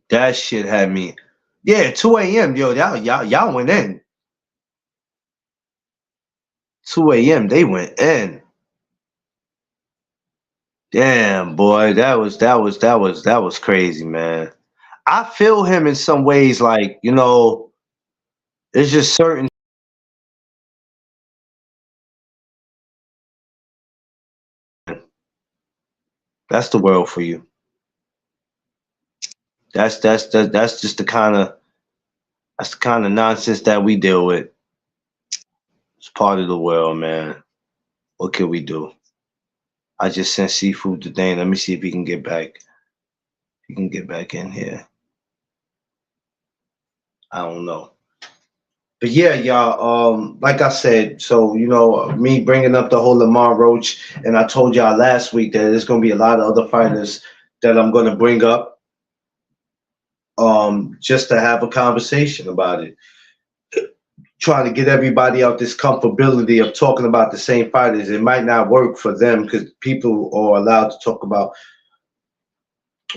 that shit had me. Yeah, 2 a.m. Yo, y'all went in. 2 a.m. They went in. Damn, boy, that was crazy, man. I feel him in some ways, like, it's just certain. That's the world for you. That's just the kind of nonsense that we deal with. It's part of the world, man. What can we do? I just sent Seafood to Dane. Let me see if he can get back. He can get back in here. I don't know. But yeah, y'all. Like I said, so me bringing up the whole Lamont Roach, and I told y'all last week that there's gonna be a lot of other fighters that I'm gonna bring up, just to have a conversation about it. Trying to get everybody out this comfortability of talking about the same fighters. It might not work for them because people are allowed to talk about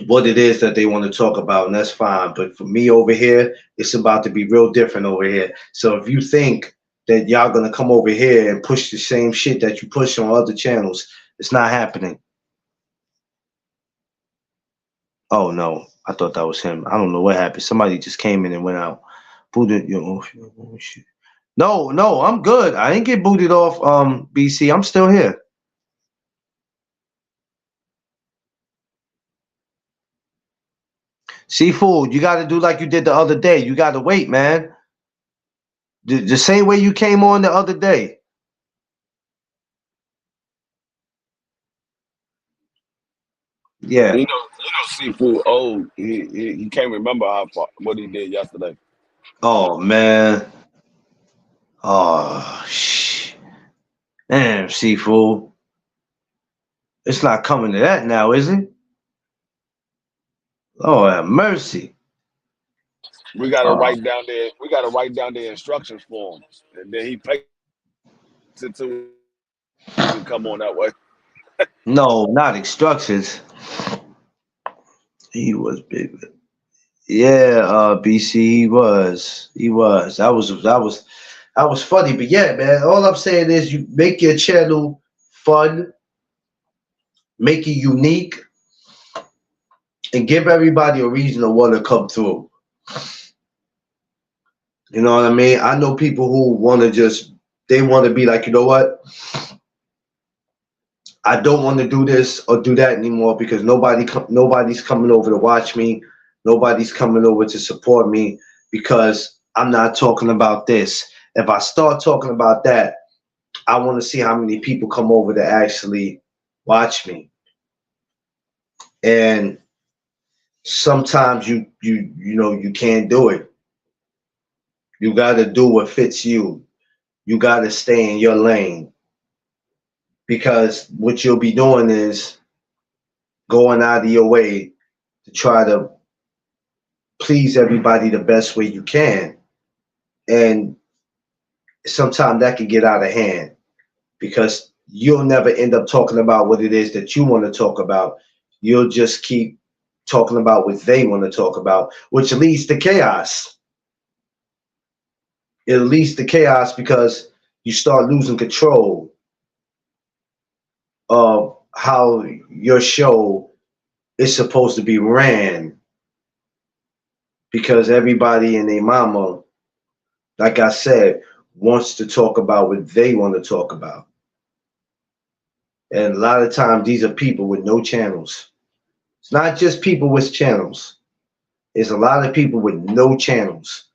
what it is that they want to talk about, and that's fine. But for me over here, it's about to be real different over here. So if you think that y'all gonna come over here and push the same shit that you push on other channels, it's not happening. Oh no, I thought that was him. I don't know what happened. Somebody just came in and went out. Booted, shit. No, I'm good. I didn't get booted off. BC, I'm still here. Seafood, you got to do like you did the other day. You got to wait, man. The same way you came on the other day. Yeah. Seafood old. He can't remember what he did yesterday. Oh man. Oh, shit. Damn, Seafood. It's not coming to that now, is it? Lord have mercy. We gotta Oh, write down the instructions for him, and then he pays it to he can come on that way. no, not instructions. He was big. Yeah, BC, he was. He was. That was funny. But yeah, man, all I'm saying is you make your channel fun, make it unique, and give everybody a reason to want to come through. You know what I mean? I know people who want to they want to be like, you know what? I don't want to do this or do that anymore because nobody's coming over to watch me. Nobody's coming over to support me because I'm not talking about this. If I start talking about that, I want to see how many people come over to actually watch me. And sometimes you can't do it. You got to do what fits you. You got to stay in your lane because what you'll be doing is going out of your way to try to please everybody the best way you can. And sometimes that can get out of hand because you'll never end up talking about what it is that you want to talk about. You'll just keep talking about what they want to talk about, which leads to chaos. It leads to chaos because you start losing control of how your show is supposed to be ran because everybody and their mama, like I said, wants to talk about what they want to talk about. And a lot of times these are people with no channels. It's not just people with channels. It's a lot of people with no channels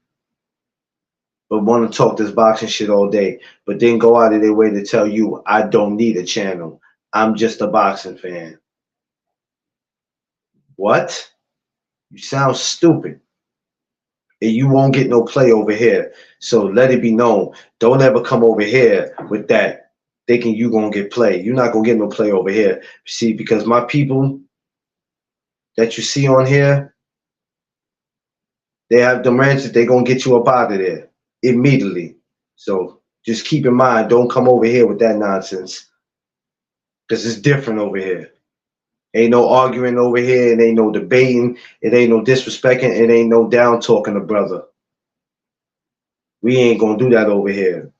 but want to talk this boxing shit all day, but then go out of their way to tell you, I don't need a channel. I'm just a boxing fan. What? You sound stupid. And you won't get no play over here. So let it be known. Don't ever come over here with that thinking you gonna get play. You're not gonna get no play over here. See, because my people that you see on here, they have them ranches, they gonna get you up out of there immediately. So just keep in mind, don't come over here with that nonsense. Because it's different over here. Ain't no arguing over here, it ain't no debating, it ain't no disrespecting, it ain't no down talking a brother. We ain't gonna do that over here.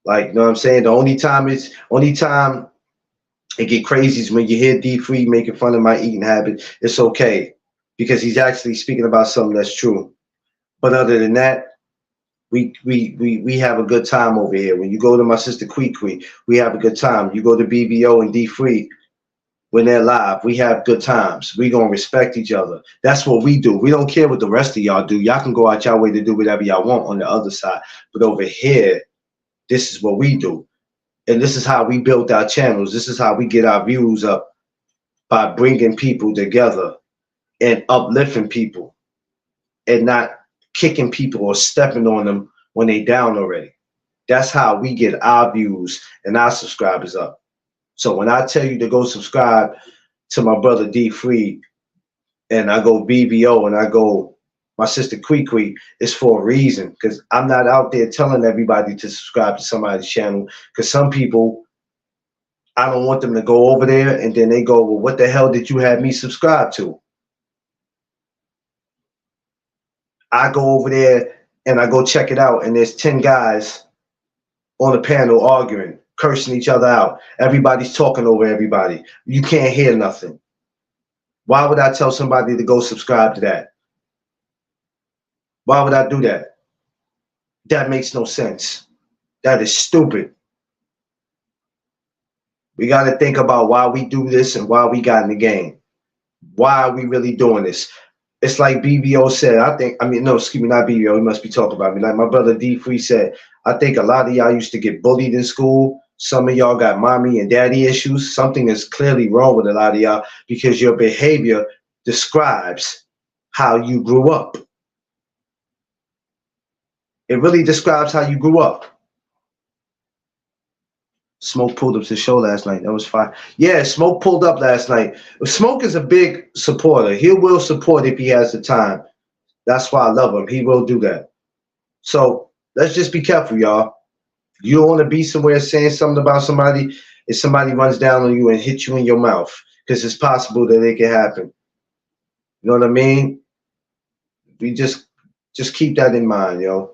Like, you know what I'm saying? The only time it get crazy is when you hear D Free making fun of my eating habit. It's okay because he's actually speaking about something that's true. But other than that, we have a good time over here. When you go to my sister Kwee, we have a good time. You go to BBO and D Free when they're live, we have good times. We gonna respect each other. That's what we do. We don't care what the rest of y'all do. Y'all can go out y'all way to do whatever y'all want on the other side. But over here, this is what we do. And this is how we build our channels. This is how we get our views up by bringing people together and uplifting people and not kicking people or stepping on them when they down already. That's how we get our views and our subscribers up. So when I tell you to go subscribe to my brother D Free and I go BBO and I go my sister Kwee, it's for a reason because I'm not out there telling everybody to subscribe to somebody's channel because some people, I don't want them to go over there and then they go, well, what the hell did you have me subscribe to? I go over there and I go check it out and there's 10 guys on the panel arguing, cursing each other out. Everybody's talking over everybody. You can't hear nothing. Why would I tell somebody to go subscribe to that? Why would I do that? That makes no sense. That is stupid. We got to think about why we do this and why we got in the game. Why are we really doing this? It's like BBO said, excuse me, not BBO, he must be talking about me. Like my brother D Free said, I think a lot of y'all used to get bullied in school. Some of y'all got mommy and daddy issues. Something is clearly wrong with a lot of y'all because your behavior describes how you grew up. It really describes how you grew up. Smoke pulled up to the show last night. That was fine. Yeah, Smoke pulled up last night. Smoke is a big supporter. He will support if he has the time. That's why I love him. He will do that. So let's just be careful, y'all. You don't want to be somewhere saying something about somebody if somebody runs down on you and hits you in your mouth, because it's possible that it can happen. You know what I mean? We just keep that in mind, yo.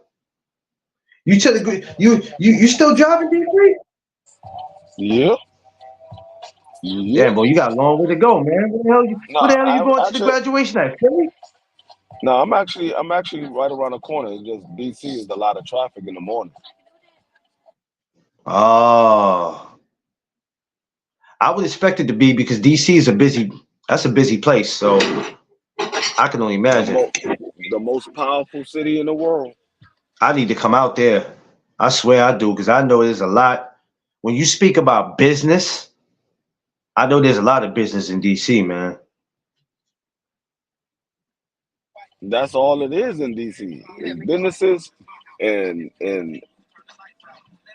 You to the you still driving, D3? Yeah, yeah. Damn, boy, you got a long way to go, man. No, Where the hell are you I going to the actually graduation at? Philly? no, I'm actually right around the corner. It's just DC is a lot of traffic in the morning. Oh, I would expect it to be because DC is that's a busy place. So I can only The imagine. most the most powerful city in the world. I need to come out there. I swear I do, because I know there's a lot. When you speak about business, I know there's a lot of business in DC, man. That's all it is in DC. It's businesses and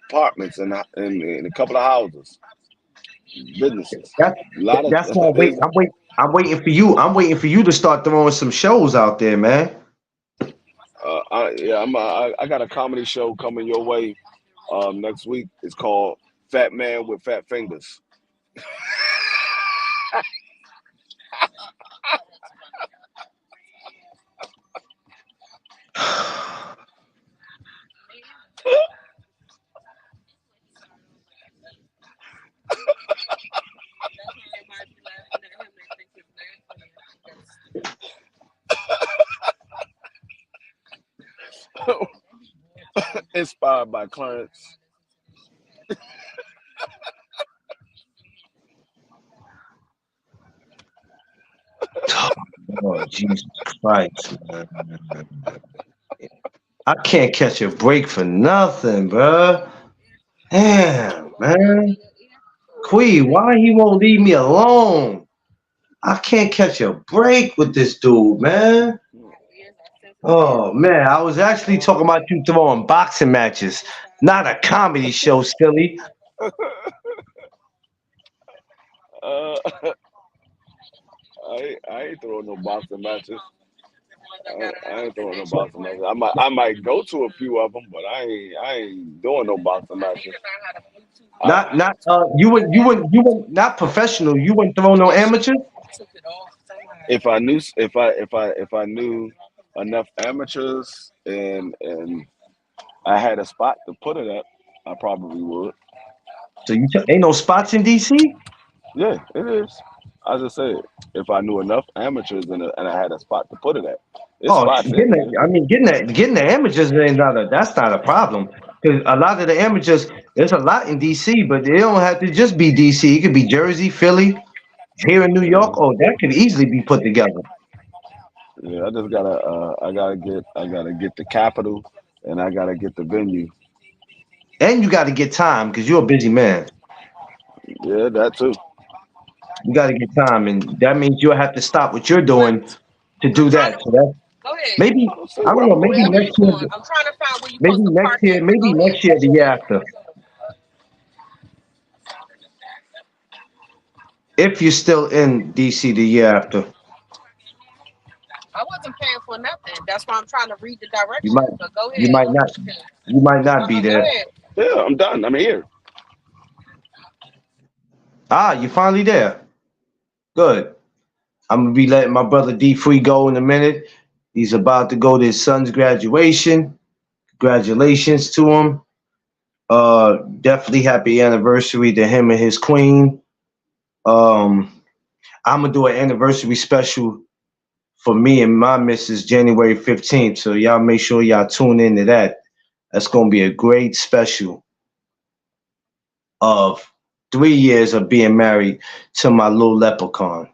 apartments and a couple of houses. Businesses. That's A lot of that's why is I'm waiting for you. I'm waiting for you to start throwing some shows out there, man. I got a comedy show coming your way next week. It's called Fat Man with Fat Fingers. Inspired by Clarence. Oh, Jesus Christ, man. I can't catch a break for nothing, bruh. Damn, man. Quee, why he won't leave me alone? I can't catch a break with this dude, man. Oh man, I was actually talking about you throwing boxing matches, not a comedy show, silly. Uh, I ain't throwing no boxing matches. I ain't throwing no boxing matches. I might go to a few of them, but I ain't doing no boxing matches. I, Not you wouldn't not professional. You wouldn't throw no amateur. if I knew enough amateurs and I had a spot to put it at, I probably would. So ain't no spots in DC. Yeah, it is. I just said if I knew enough amateurs and I had a spot to put it at, it's Oh, spots getting in. that. I mean, getting the amateurs ain't that's not a problem. Because a lot of the amateurs, there's a lot in DC, but they don't have to just be DC. It could be Jersey, Philly, here in New York. Mhm. Oh, that could easily be put together. Yeah, I just gotta I gotta get the capital and I gotta get the venue. And you got to get time because you're a busy man. Yeah, that too. You got to get time, and that means you'll have to stop what you're doing to do that. So that maybe So I don't know. I'm Maybe going. next year. Maybe next year. Maybe next year, the year after. If you're still in DC the year after, you might you might not you might not be there. Yeah, I'm done. I'm here. Ah, you finally there. Good. I'm gonna be letting my brother D Free go in a minute. He's about to go to his son's graduation. Congratulations to him. Definitely happy anniversary to him and his queen. Um, I'm gonna do an anniversary special for me and my missus January 15th. So y'all make sure y'all tune into that. That's gonna be a great special of 3 years of being married to my little leprechaun.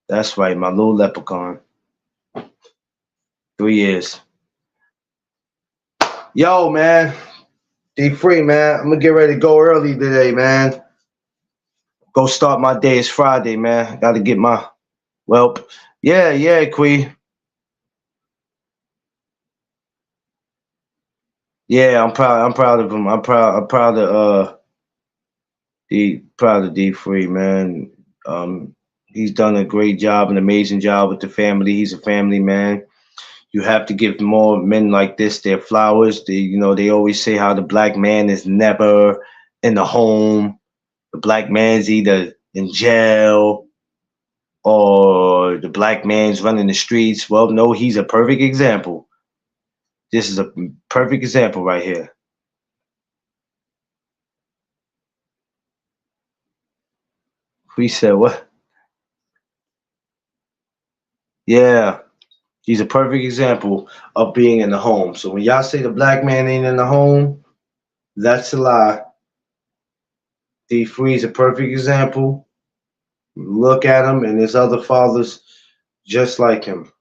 That's right, my little leprechaun. 3 years. Yo, man. D Free, man. I'm gonna get ready to go early today, man. Go start my day. It's Friday, man. Gotta get my well. Yeah, Quee. Yeah, I'm proud. I'm proud of him. I'm proud. I'm proud of D3, man. He's done a great job, an amazing job with the family. He's a family man. You have to give more men like this their flowers. They always say how the black man is never in the home. The black man's either in jail or the black man's running the streets. Well, no, he's a perfect example. This is a perfect example right here. We said what? Yeah, he's a perfect example of being in the home. So when y'all say the black man ain't in the home, that's a lie. D3 is a perfect example. Look at him and his other fathers just like him.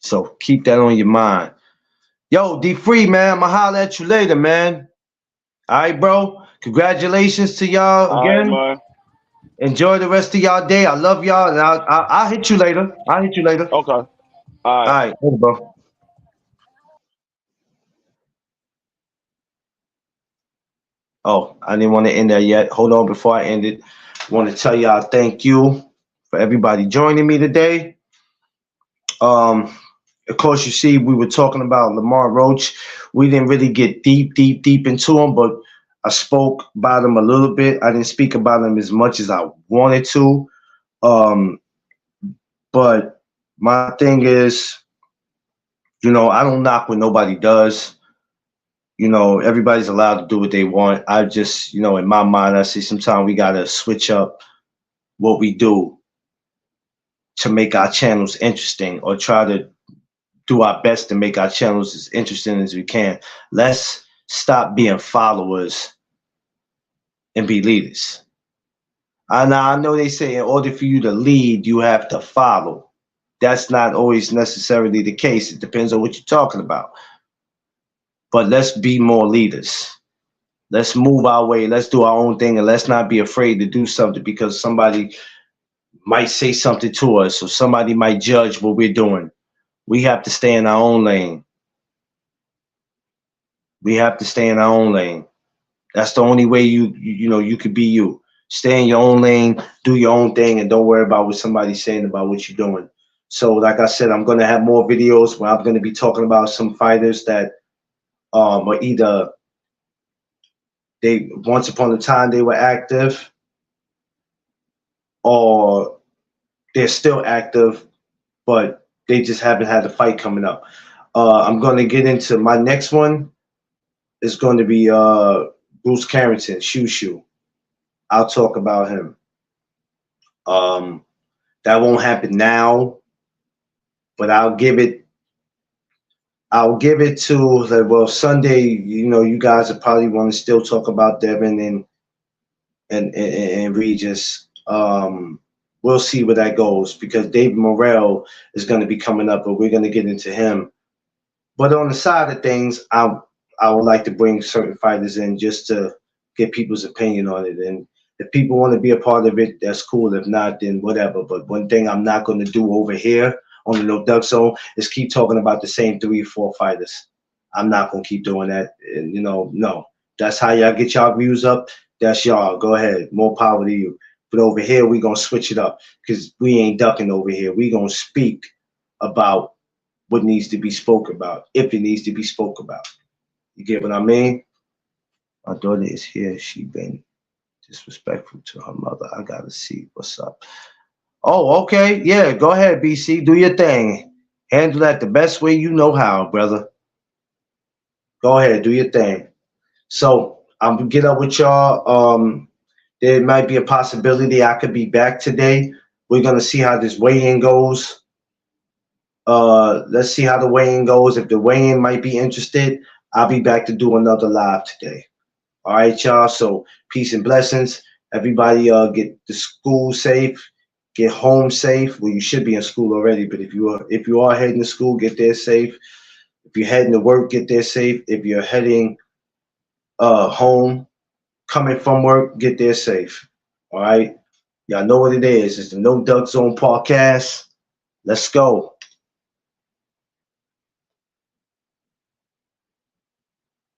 So keep that on your mind. Yo, D3, man, I'ma holler at you later, man. All right, bro. Congratulations to y'all All right, again. man. Enjoy the rest of y'all day. I love y'all, and I'll hit you later. I'll hit you later. Okay. All All right. right, hey, bro. Oh, I didn't want to end there yet. Hold on before I end it. I want to tell y'all thank you for everybody joining me today. Um, of course, you see, we were talking about Lamont Roach. We didn't really get deep into him, but I spoke about him a little bit. I didn't speak about him as much as I wanted to. Um, but my thing is, I don't knock what nobody does. Everybody's allowed to do what they want. I just, in my mind, I say sometimes we gotta switch up what we do to make our channels interesting, or try to do our best to make our channels as interesting as we can. Let's stop being followers and be leaders. I know they say in order for you to lead, you have to follow. That's not always necessarily the case. It depends on what you're talking about. But let's be more leaders. Let's move our way. Let's do our own thing, and let's not be afraid to do something because somebody might say something to us, or somebody might judge what we're doing. We have to stay in our own lane. We have to stay in our own lane. That's the only way you could be you. Stay in your own lane, do your own thing, and don't worry about what somebody's saying about what you're doing. So, like I said, I'm gonna have more videos where I'm gonna be talking about some fighters that are either they once upon a time they were active, or they're still active, but they just haven't had a fight coming up. I'm gonna get into my next one. Is going to be Bruce Carrington, Shoo. I'll talk about him. Um, that won't happen now, but I'll give it to, well, Sunday. You guys will probably want to still talk about Devin and Regis. We'll see where that goes, because David Morrell is going to be coming up, but we're going to get into him. But on the side of things, I would like to bring certain fighters in just to get people's opinion on it. And if people want to be a part of it, that's cool. If not, then whatever. But one thing I'm not going to do over here on the No Duck Zone is keep talking about the same 3 or 4 fighters. I'm not going to keep doing that. And, no. That's how y'all get y'all views up. That's y'all. Go ahead. More power to you. But over here, we're going to switch it up, because we ain't ducking over here. We're going to speak about what needs to be spoke about, if it needs to be spoke about. You get what I mean? My daughter is here. She been disrespectful to her mother. I gotta see what's up. Oh, okay. Yeah, go ahead, BC. Do your thing. Handle that the best way you know how, brother. Go ahead, do your thing. So I'm gonna get up with y'all. There might be a possibility I could be back today. We're gonna see how this weigh-in goes. Let's see how the weigh-in goes. If the weigh-in might be interested, I'll be back to do another live today. All right, y'all. So peace and blessings. Everybody get to school safe, get home safe. Well, you should be in school already, but if you are heading to school, get there safe. If you're heading to work, get there safe. If you're heading home, coming from work, get there safe. All right. Y'all know what it is. It's the No Duck Zone podcast. Let's go.